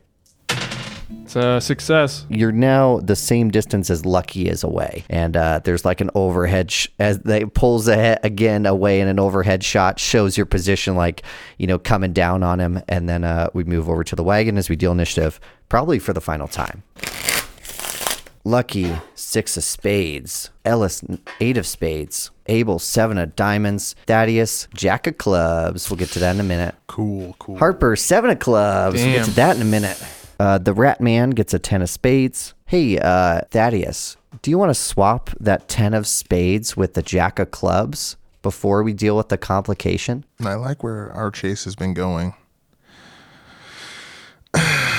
It's a success. You're now the same distance as Lucky is away. And there's like an overhead, as they pulls again away, and an overhead shot shows your position, like, coming down on him. And then we move over to the wagon as we deal initiative, probably for the final time. Lucky, 6 of spades. Ellis, 8 of spades. Abel, 7 of diamonds. Thaddeus, Jack of clubs. We'll get to that in a minute. Cool. Harper, 7 of clubs. We'll get to that in a minute. The rat man gets a 10 of spades. Hey, Thaddeus, do you want to swap that 10 of spades with the Jack of clubs before we deal with the complication? And I like where our chase has been going.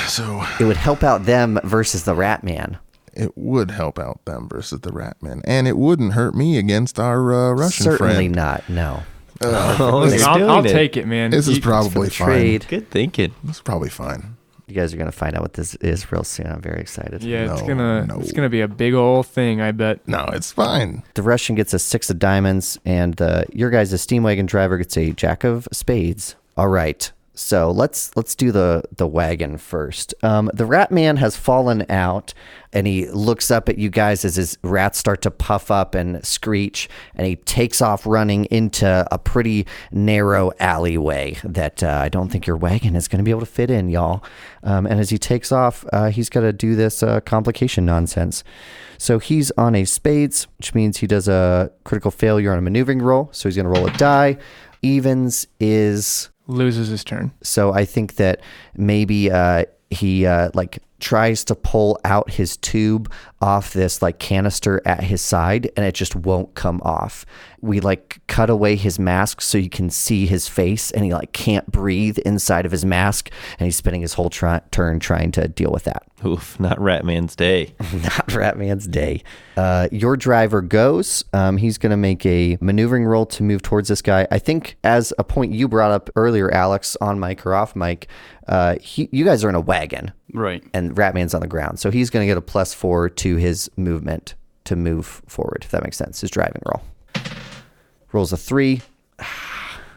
So It would help out them versus the rat man. it would help out them versus the Ratman, and it wouldn't hurt me against our Russian Certainly friend. not, no. Oh, he's I'll doing it. take it, man. This is For probably the fine. trade. Good thinking. This is probably fine. You guys are going to find out what this is real soon. I'm very excited. Yeah, it's No. gonna be a big old thing, I bet. No, it's fine. The Russian gets a 6 of diamonds, and your guys' steam wagon driver gets a Jack of spades. All right. So let's do the wagon first. The rat man has fallen out, and he looks up at you guys as his rats start to puff up and screech, and he takes off running into a pretty narrow alleyway that I don't think your wagon is going to be able to fit in, y'all. And as he takes off, he's got to do this complication nonsense. So he's on a spades, which means he does a critical failure on a maneuvering roll. So he's going to roll a die. Evens is... Loses his turn. So I think that maybe he tries to pull out his tube off this like canister at his side, and it just won't come off. We cut away his mask so you can see his face, and he can't breathe inside of his mask, and he's spending his whole turn trying to deal with that. Oof, not Ratman's day. Not Ratman's day. Your driver goes. He's going to make a maneuvering roll to move towards this guy. I think, as a point you brought up earlier, Alex, on mic or off mic, you guys are in a wagon. Right. And Ratman's on the ground. So he's going to get a +4 to his movement to move forward, if that makes sense, his driving roll. Rolls a 3.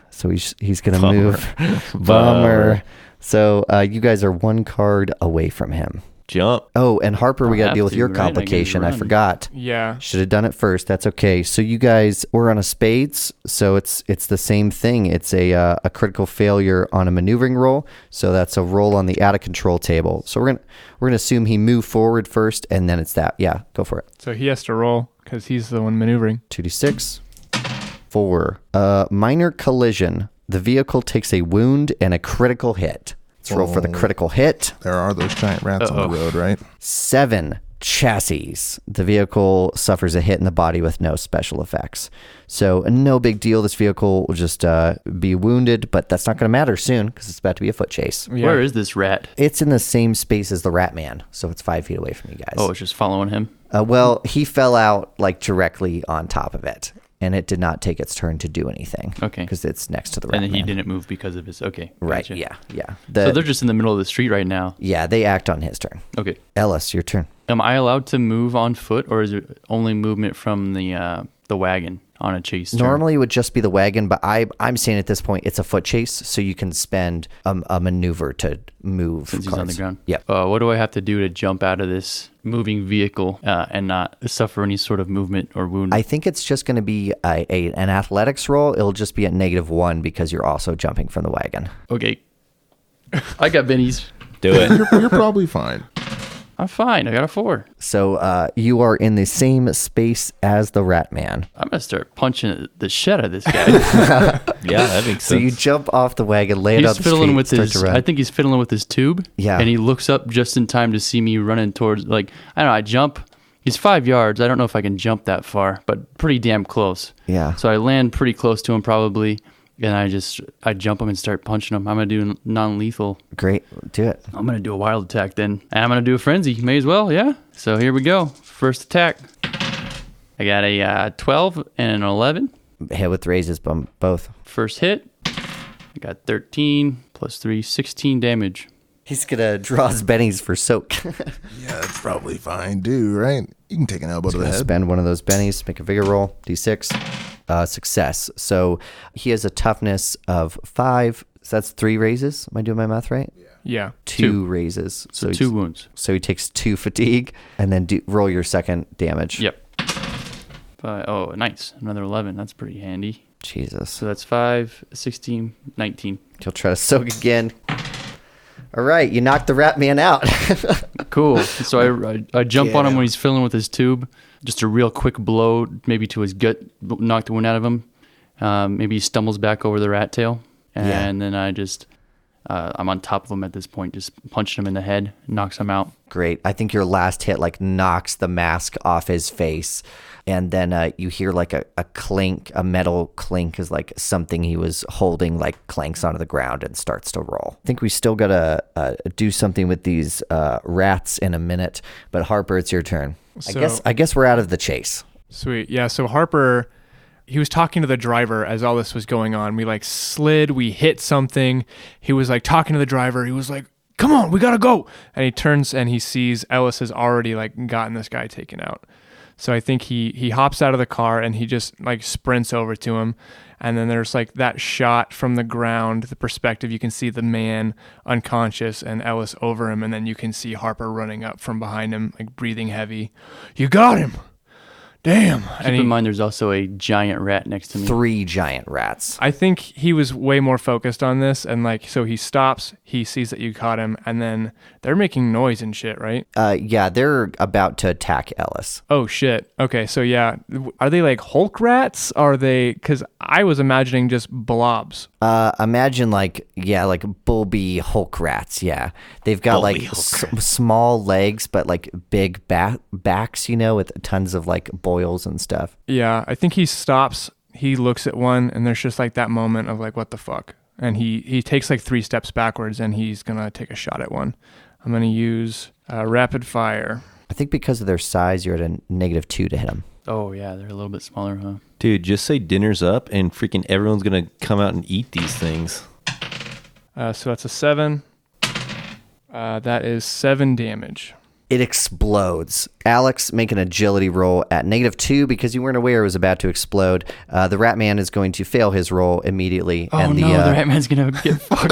So he's going to move. Bummer. So you guys are 1 card away from him. Jump. Oh, and Harper, we got to have deal with to, your right? I gotta complication. I run. forgot. Yeah. Should have done it first. That's okay. So you guys were on a spades, so it's the same thing. It's a critical failure on a maneuvering roll. So that's a roll on the out of control table. So we're gonna assume he moved forward first, and then it's that. Yeah, go for it. So he has to roll because he's the one maneuvering. 2d6. 4. Minor collision. The vehicle takes a wound and a critical hit. Let's roll for the critical hit. There are those giant rats on the road, right? 7. Chassis. The vehicle suffers a hit in the body with no special effects. So no big deal. This vehicle will just be wounded, but that's not going to matter soon because it's about to be a foot chase. Yeah. Where is this rat? It's in the same space as the rat man, so it's 5 feet away from you guys. Oh, it's just following him. Well, he fell out directly on top of it, and it did not take its turn to do anything. Okay. Because it's next to the rat And then he man. didn't move because of his. Okay. Right, gotcha. yeah. So they're just in the middle of the street right now. Yeah, they act on his turn. Okay. Ellis, your turn. Am I allowed to move on foot, or is it only movement from the wagon? on a chase turn. Normally it would just be the wagon, but I'm saying at this point it's a foot chase, so you can spend a maneuver to move. Since he's on the ground. Yep. What do I have to do to jump out of this moving vehicle and not suffer any sort of movement or wound? I think it's just going to be an athletics roll. It'll just be at -1 because you're also jumping from the wagon. Okay. I got bennies. Do it. You're probably fine. I'm fine. I got a 4. So you are in the same space as the Rat Man. I'm going to start punching the shit out of this guy. Yeah, that makes sense. So you jump off the wagon, land on He's the fiddling street, with start his, to run. I think he's fiddling with his tube. Yeah. And he looks up just in time to see me running towards, like, I don't know, I jump. He's 5 yards. I don't know if I can jump that far, but pretty damn close. Yeah. So I land pretty close to him probably. And I jump him and start punching him. I'm going to do non-lethal. Great. Do it. I'm going to do a wild attack then. And I'm going to do a frenzy. May as well, yeah? So here we go. First attack. I got a 12 and an 11. Hit with raises, both. First hit. I got 13 plus 3, 16 damage. He's going to draw his bennies for soak. Yeah, that's probably fine, dude, right? You can take an elbow to the head. Spend one of those bennies, make a vigor roll, D6. Success. So he has a toughness of 5. So that's 3 raises. Am I doing my math right? Yeah. 2 raises. So he's- 2 wounds. So he takes 2 fatigue, and then roll your second damage. Yep. Oh, nice. Another 11. That's pretty handy. Jesus. So that's 5, 16, 19. He'll try to soak again. All right, you knocked the Rat Man out. Cool. So I jump on him when he's filling with his tube. Just a real quick blow, maybe to his gut, knock the wind out of him. Maybe he stumbles back over the rat tail. And then I'm on top of him at this point, just punching him in the head, knocks him out. Great. I think your last hit knocks the mask off his face. And then you hear a clink, a metal clink is something he was holding clanks onto the ground and starts to roll. I think we still got to do something with these rats in a minute. But Harper, it's your turn. I guess we're out of the chase. Sweet. Yeah. So Harper, he was talking to the driver as all this was going on. We slid, we hit something. He was talking to the driver. He was like, come on, we got to go. And he turns and he sees Ellis has already gotten this guy taken out. So I think he hops out of the car and he just sprints over to him. And then there's that shot from the ground, the perspective, you can see the man unconscious and Ellis over him. And then you can see Harper running up from behind him, breathing heavy. You got him. Damn. Keep in mind there's also a giant rat next to me. 3 giant rats. I think he was way more focused on this. And so he stops, he sees that you caught him, and then they're making noise and shit, right? Yeah, they're about to attack Ellis. Oh, shit. Okay, so yeah. Are they Hulk rats? Are they... Because I was imagining just blobs. Imagine Bulby Hulk rats. Yeah, they've got small legs, but big backs. With tons of boils and stuff. Yeah, I think he stops. He looks at one, and there's just that moment of what the fuck, and he takes 3 steps backwards, and he's gonna take a shot at one. I'm gonna use rapid fire. I think because of their size, you're at a -2 to hit them. Oh, yeah, they're a little bit smaller, huh? Dude, just say dinner's up and freaking everyone's going to come out and eat these things. So that's a 7. That is 7 damage. It explodes. Alex, make an agility roll at -2 because you weren't aware it was about to explode. The Rat Man is going to fail his roll immediately. Oh, and no, the Rat Man's going to get fucked.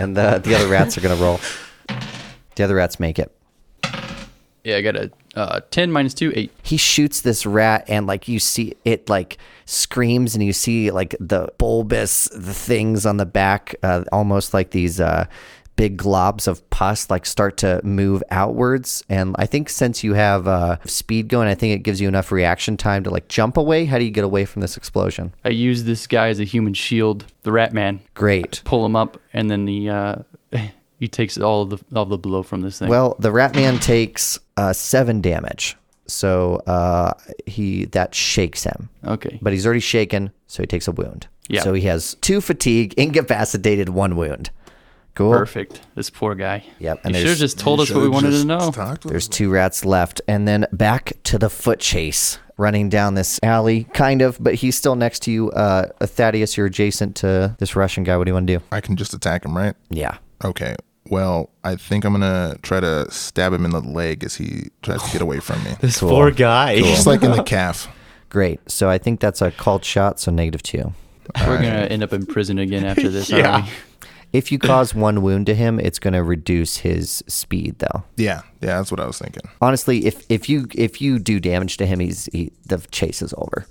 And the other rats are going to roll. The other rats make it. Yeah, I got a 10 minus 2, 8. He shoots this rat and you see it screams and you see the bulbous things on the back, almost these big globs of pus start to move outwards. And I think since you have speed going, I think it gives you enough reaction time to jump away. How do you get away from this explosion? I use this guy as a human shield, the Rat Man. Great. Pull him up, and then he takes all the blow from this thing. Well, the Rat Man takes 7 damage. So that shakes him. Okay. But he's already shaken, so he takes a wound. Yeah. So he has 2 fatigue, incapacitated, 1 wound. Cool. Perfect. This poor guy. Yep. And you should have just told us what we wanted to know. There's 2 rats left. And then back to the foot chase, running down this alley, kind of, but he's still next to you. Thaddeus, you're adjacent to this Russian guy. What do you want to do? I can just attack him, right? Yeah. Okay. Well, I think I'm going to try to stab him in the leg as he tries to get away from me. This poor guy. Just in the calf. Great. So I think that's a called shot, so -2. We're going to end up in prison again after this, aren't we? If you cause 1 wound to him, it's going to reduce his speed, though. Yeah, that's what I was thinking. Honestly, if you do damage to him, the chase is over.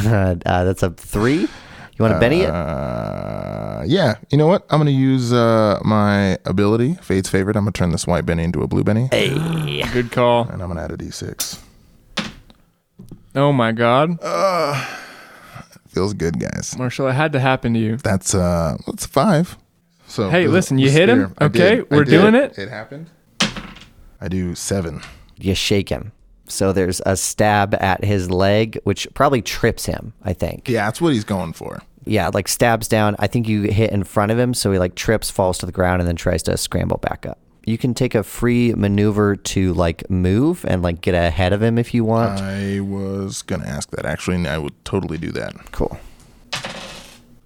That's a 3. You want to Benny it? Yeah. You know what? I'm going to use my ability, Fate's Favorite. I'm going to turn this white Benny into a blue Benny. Hey, good call. And I'm going to add a D6. Oh my God. Feels good, guys. Marshall, it had to happen to you. That's 5. So hey, listen, you hit him? I Okay, did. we're doing it. It happened. I do 7. You shake him. So there's a stab at his leg, which probably trips him, I think. Yeah, that's what he's going for. Yeah, like stabs down. I think you hit in front of him, so he like trips, falls to the ground, and then tries to scramble back up. You can take a free maneuver to like move and like get ahead of him if you want. I was going to ask that, actually, and I would totally do that. Cool.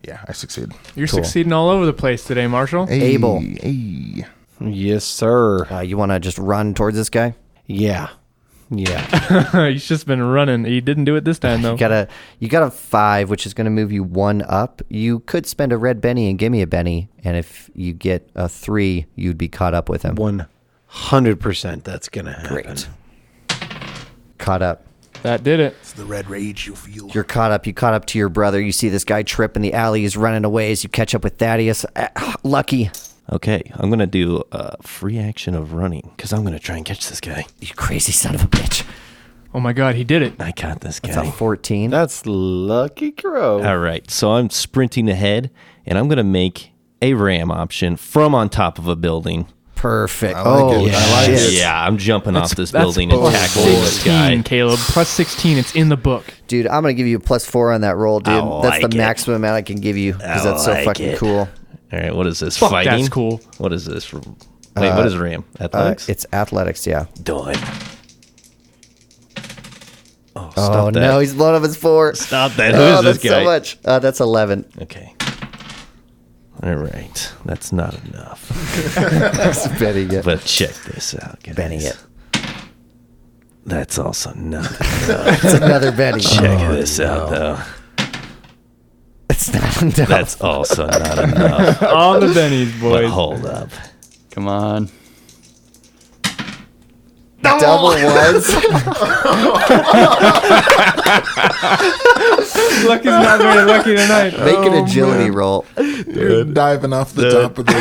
Yeah, I succeed. You're Cool. succeeding all over the place today, Marshall. Hey, Abel. Hey. Yes, sir. You want to just run towards this guy? Yeah. Yeah. He's just been running. He didn't do it this time, though. You got a 5, which is going to move you 1 up. You could spend a red Benny and give me a Benny, and if you get a 3, you'd be caught up with him. 100% that's going to happen. Great. Caught up. That did it. It's the red rage you feel. You're caught up. You caught up to your brother. You see this guy trip in the alley. He's running away as you catch up with Thaddeus. Lucky. Okay, I'm going to do a free action of running because I'm going to try and catch this guy. You crazy son of a bitch. Oh my God, he did it. I got this That's a guy. 14. That's Lucky Crow. All right, so I'm sprinting ahead, and I'm going to make a ram option from on top of a building. Perfect. I like it. I like shit. it. Yeah, I'm jumping off this That's building and plus tackling this guy. 16, Caleb. Plus 16. It's in the book. Dude, I'm going to give you a +4 on that roll, dude. I That's the like it. maximum amount I can give you because that's so like fucking it. cool. All right, what is this? Fuck, Fighting? that's cool. What is this? Wait, what is ram? Athletics? It's athletics, yeah. Done. Oh, Oh, stop that. no, he's blown up his 4. Stop that. Who Oh, is this that's guy? so much. That's 11. Okay. All right. That's not enough. That's Benny it. But check this out, guys. Benny it. That's also not enough. That's another Benny. Check this out, though. It's not enough. That's also not enough. On the bennies, But boys. hold up. Come on. Double ones. Lucky's not very lucky tonight. Make an agility roll. You're diving off the top of the...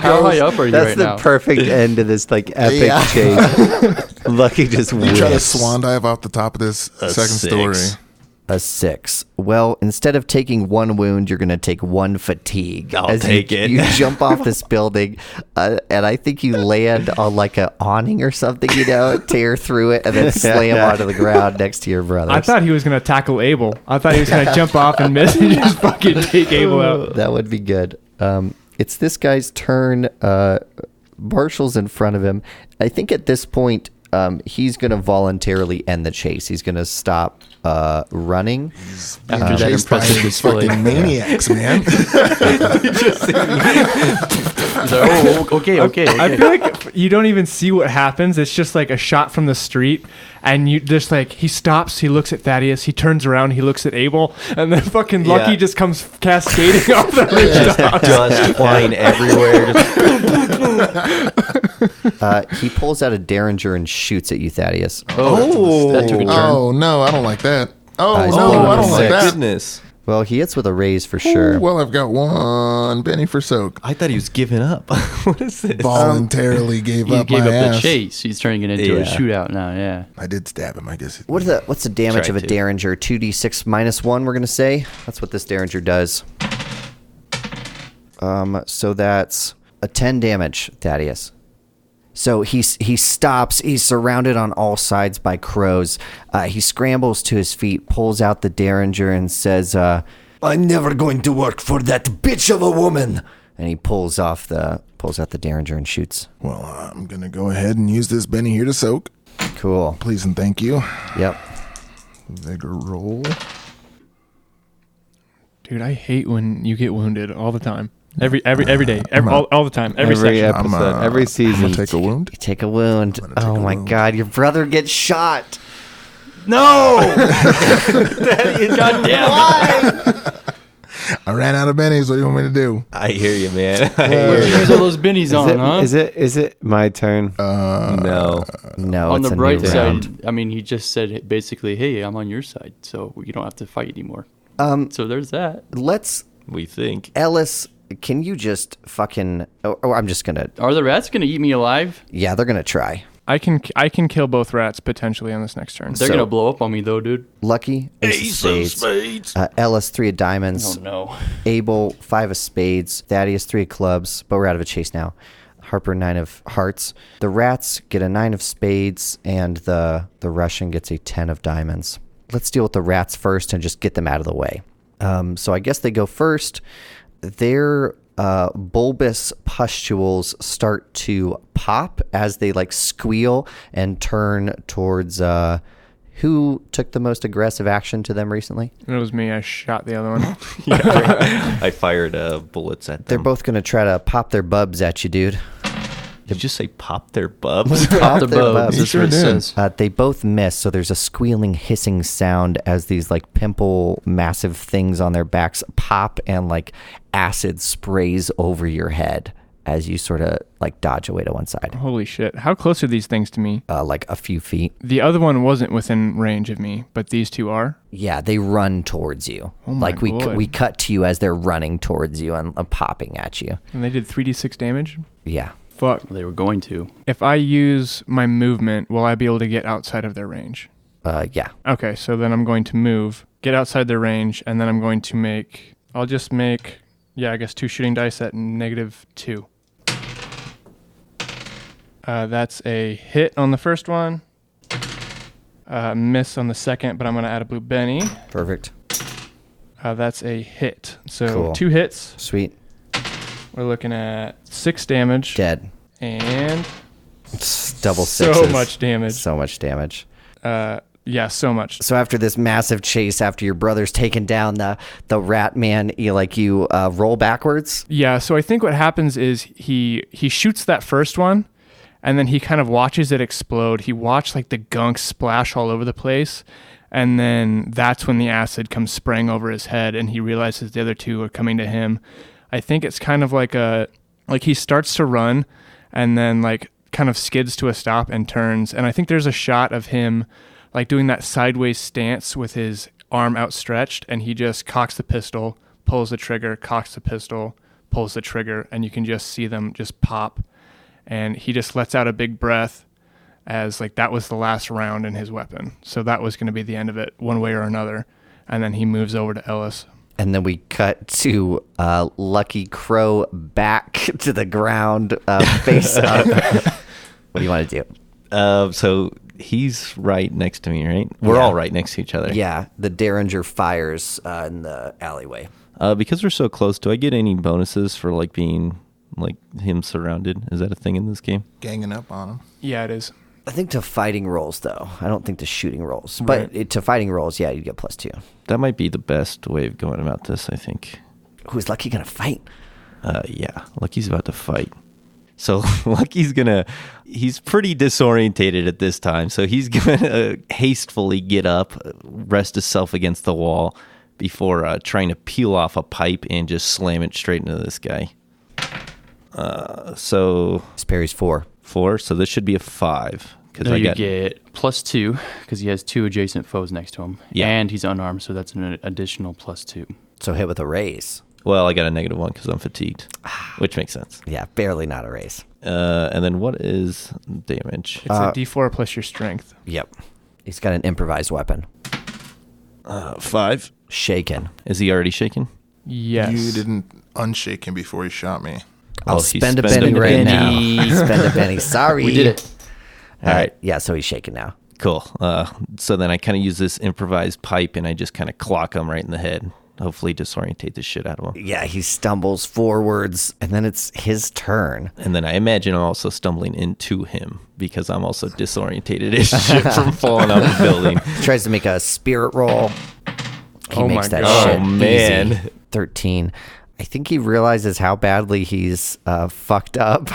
How high up are you That's right the now? perfect end to this like epic Yeah. chase. Lucky just You try to whips. swan dive off the top of this A second 6. story. A 6. Well, instead of taking 1 wound, you're going to take 1 fatigue. I'll As take you, it. You jump off this building, and I think you land on like an awning or something, tear through it, and then slam onto the ground next to your brother. I thought he was going to tackle Abel. I thought he was going to jump off and miss and just fucking take Abel out. That would be good. It's this guy's turn. Marshall's in front of him. I think at this point, he's going to voluntarily end the chase. He's going to stop running. After that Chased by impressive these display. fucking maniacs, man. He's like, oh, okay. I feel like you don't even see what happens. It's just like a shot from the street, and you just like he stops, he looks at Thaddeus, he turns around, he looks at Abel, and then fucking Lucky Yeah. just comes cascading off the rooftop. Dust flying everywhere. Just, He pulls out a derringer and shoots at you, Thaddeus. Oh, that took a turn. Oh, no, I don't like that. Oh, he's no, blowing I up don't a like six. that. goodness. Well, he hits with a raise for sure. Ooh, well, I've got 1 Benny for soak. I thought he was giving up. What is this? Voluntarily gave He up gave my up ass. the chase. He's turning it into a Yeah. shootout now. Yeah. I did stab him, I guess. What's the damage Try of a to. derringer? 2d6 minus 1, we're going to say. That's what this derringer does. So that's a 10 damage, Thaddeus. So he stops. He's surrounded on all sides by crows. He scrambles to his feet, pulls out the derringer, and says, "I'm never going to work for that bitch of a woman." And he pulls out the derringer and shoots. Well, I'm going to go ahead and use this Benny here to soak. Cool. Please and thank you. Yep. Vigor roll. Dude, I hate when you get wounded all the time. Every day, all the time, every Every section. episode, every I'm season. going to take a wound. You take a wound. I'm gonna take Oh a my wound. God, your brother gets shot. No! God damn it. I ran out of bennies. What do you want me to do? I hear you, man. Use all those bennies on, huh? Is it my turn? No. No, On it's the a bright new side, round. I mean, he just said basically, "Hey, I'm on your side, so you don't have to fight anymore." So there's that. Let's We think. Ellis. Can you just fucking? Oh, I'm just gonna. Are the rats gonna eat me alive? Yeah, they're gonna try. I can kill both rats potentially on this next turn. They're So- gonna blow up on me though, dude. Lucky, ace of spades. Ellis, 3 of diamonds. Oh no. Abel, 5 of spades. Thaddeus, 3 of clubs, but we're out of a chase now. Harper, 9 of hearts. The rats get a 9 of spades, and the Russian gets a 10 of diamonds. Let's deal with the rats first and just get them out of the way. So I guess they go first. Their bulbous pustules start to pop as they like squeal and turn towards who took the most aggressive action to them recently? It was me. I shot the other one. I fired bullets at them. They're both going to try to pop their bubs at you, dude. Did you just say pop their bubs? Pop the their bubs. bubs. That's what it says. They both miss, so there's a squealing, hissing sound as these like pimple, massive things on their backs pop, and like acid sprays over your head as you sort of like dodge away to one side, Holy shit. How close are these things to me? like a few feet. The other one wasn't within range of me, but these two are? Yeah, they run towards you. Oh my like we God. we cut to you as they're running towards you and popping at you. And they did 3d6 damage? Yeah. Fuck. They were going to. If I use my movement, will I be able to get outside of their range? Yeah. Okay, so then I'm going to move, get outside their range, and then I'm going to make... I'll just make, I guess 2 shooting dice at -2. That's a hit on the first one. Miss on the second, but I'm going to add a blue Benny. Perfect. That's a hit. So Cool. 2 hits. Sweet. We're looking at 6 damage. Dead. And Double so sixes. much damage. So much damage. Yeah, so much. So after this massive chase, after your brother's taken down the rat man, you roll backwards. Yeah, so I think what happens is he shoots that first one, and then he kind of watches it explode. He watched like the gunk splash all over the place, and then that's when the acid comes spraying over his head, and he realizes the other two are coming to him. I think it's kind of like he starts to run, and then like kind of skids to a stop and turns. And I think there's a shot of him like doing that sideways stance with his arm outstretched, and he just cocks the pistol, pulls the trigger, cocks the pistol, pulls the trigger, and you can just see them just pop. And he just lets out a big breath as like that was the last round in his weapon. So that was going to be the end of it one way or another. And then he moves over to Ellis. And then we cut to Lucky Crow back to the ground, face up. What do you want to do? So he's right next to me, right? We're Yeah. all right next to each other. Yeah, the Derringer fires in the alleyway. Because we're so close, do I get any bonuses for like being like him surrounded? Is that a thing in this game? Ganging up on him. Yeah, it is. I think to fighting rolls, though. I don't think to shooting rolls. But to fighting rolls, yeah, you get +2. That might be the best way of going about this, I think. Who's Lucky going to fight? Yeah, Lucky's about to fight. So he's pretty disorientated at this time. So he's going to hastily get up, rest himself against the wall before trying to peel off a pipe and just slam it straight into this guy. So His parry's 4. 4, so this should be a 5. No, you get +2 because he has 2 adjacent foes next to him. Yeah. And he's unarmed, so that's an additional +2. So hit with a raise. Well, I got a -1 because I'm fatigued, which makes sense. Yeah, barely not a raise. And then what is damage? It's a d4 plus your strength. Yep. He's got an improvised weapon. 5. Shaken. Is he already shaken? Yes. You didn't unshake him before he shot me. I'll Well, he spend a spent penny a right penny. now. Spend a penny. Sorry. We did it. All right. Yeah, so he's shaken now. Cool. So then I kind of use this improvised pipe and I just kind of clock him right in the head. Hopefully disorientate the shit out of him. Yeah, he stumbles forwards, and then it's his turn. And then I imagine I'm also stumbling into him because I'm also disorientated as shit from falling off the building. He tries to make a spirit roll. He Oh makes my that God. shit Oh, man. easy. 13. I think he realizes how badly he's fucked up,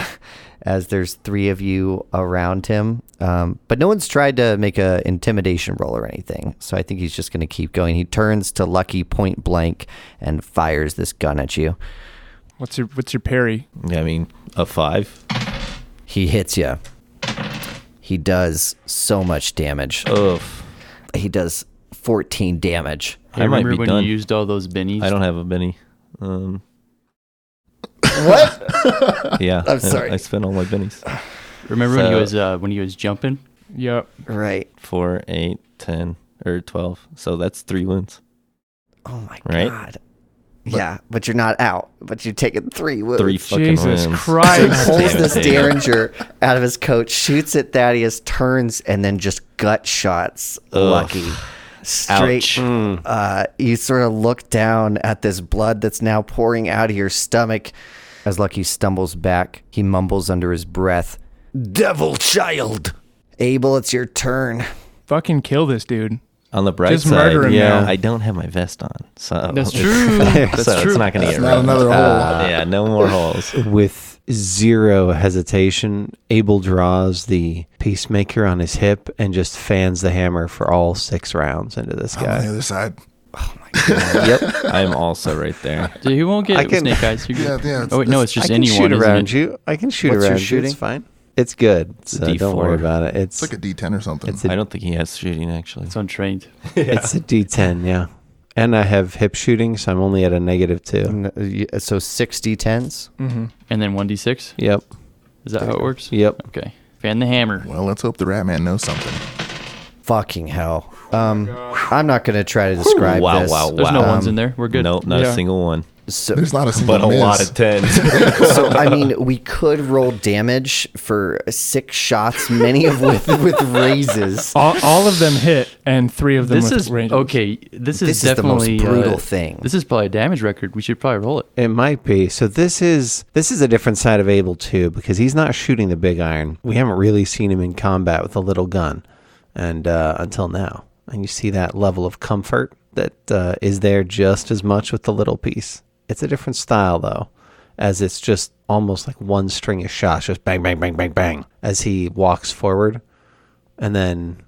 as there's 3 of you around him. But no one's tried to make a intimidation roll or anything. So I think he's just going to keep going. He turns to Lucky point blank and fires this gun at you. What's your parry? I mean, a 5. He hits you. He does so much damage. Ugh. He does 14 damage. I might remember be when done. you used all those bennies. I don't have a Benny. What? Yeah. I'm sorry. I spent all my bennies. Remember when he was jumping? Yep. Right. 4, 8, 10, or 12. So that's 3 wounds. Oh my Right? God. Yeah, but you're not out. But you're taking 3 wounds. 3 fucking Jesus wounds. So Christ. he pulls Damn it, this Dave. Derringer out of his coat, shoots at Thaddeus, turns, and then just gut shots Lucky. Straight. Ouch. You sort of look down at this blood that's now pouring out of your stomach. As Lucky stumbles back, he mumbles under his breath, "Devil child!" Abel, it's your turn. Fucking kill this dude. On the bright Just side, murder him now. I don't have my vest on. So That's true. That's so true. it's not going to get Not ruined. another hole. Yeah, no more holes. With zero hesitation, Abel draws the peacemaker on his hip and just fans the hammer for all 6 rounds into this On the guy. other side. Yep. I'm also right there. Dude, he won't get I can- snake eyes. You're good. Yeah. Oh wait, no, it's just I can anyone. shoot isn't around it? you. I can shoot What's your around you. shooting? It's fine. It's good. a So don't worry D4. about it. It's It's like a D10 or something. It's I don't think he has shooting, actually. It's untrained. it's a D10, yeah. And I have hip shooting, so I'm only at a -2. So 6d10s. Mm-hmm. And then 1d6. Yep. Is that how it works? Yep. Okay. Fan the hammer. Well, let's hope the Rat Man knows something. Fucking hell. I'm not going to try to describe Wow, this. wow, There's no Um, ones in there. We're good. Nope, not Yeah. a single one. So, There's not a single But a miss. lot of 10s. so I mean, we could roll damage for 6 shots, many of with raises. All of them hit, and 3 of them This with is ranges. okay. This is This is the most definitely brutal thing. This is probably a damage record. We should probably roll it. It might be. So this is a different side of Abel too, because he's not shooting the big iron. We haven't really seen him in combat with a little gun, and until now. And you see that level of comfort that is there just as much with the little piece. It's a different style though, as it's just almost like one string of shots, just bang, bang, bang, bang, bang, as he walks forward, and then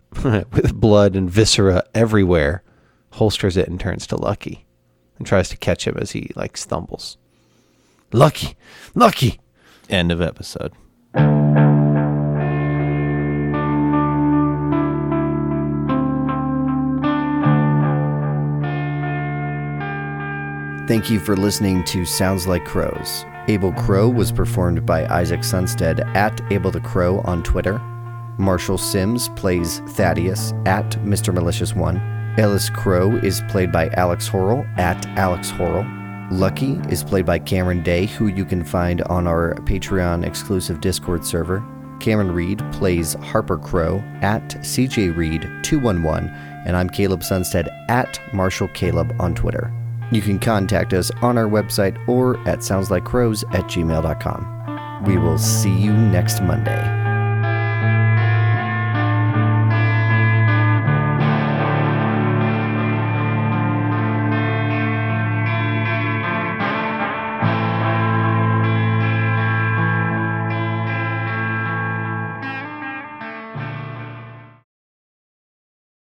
with blood and viscera everywhere, holsters it and turns to Lucky, and tries to catch him as he like stumbles. Lucky, Lucky. End of episode. Thank you for listening to Sounds Like Crows. Abel Crow was performed by Isaac Sunstead at Abel the Crow on Twitter. Marshall Sims plays Thaddeus at Mr. Malicious One. Ellis Crow is played by Alex Horrell at Alex Horrell. Lucky is played by Cameron Day, who you can find on our Patreon exclusive Discord server. Cameron Reed plays Harper Crow at CJ Reed 211, and I'm Caleb Sunstead at Marshall Caleb on Twitter. You can contact us on our website or at soundslikeCrows@gmail.com. We will see you next Monday.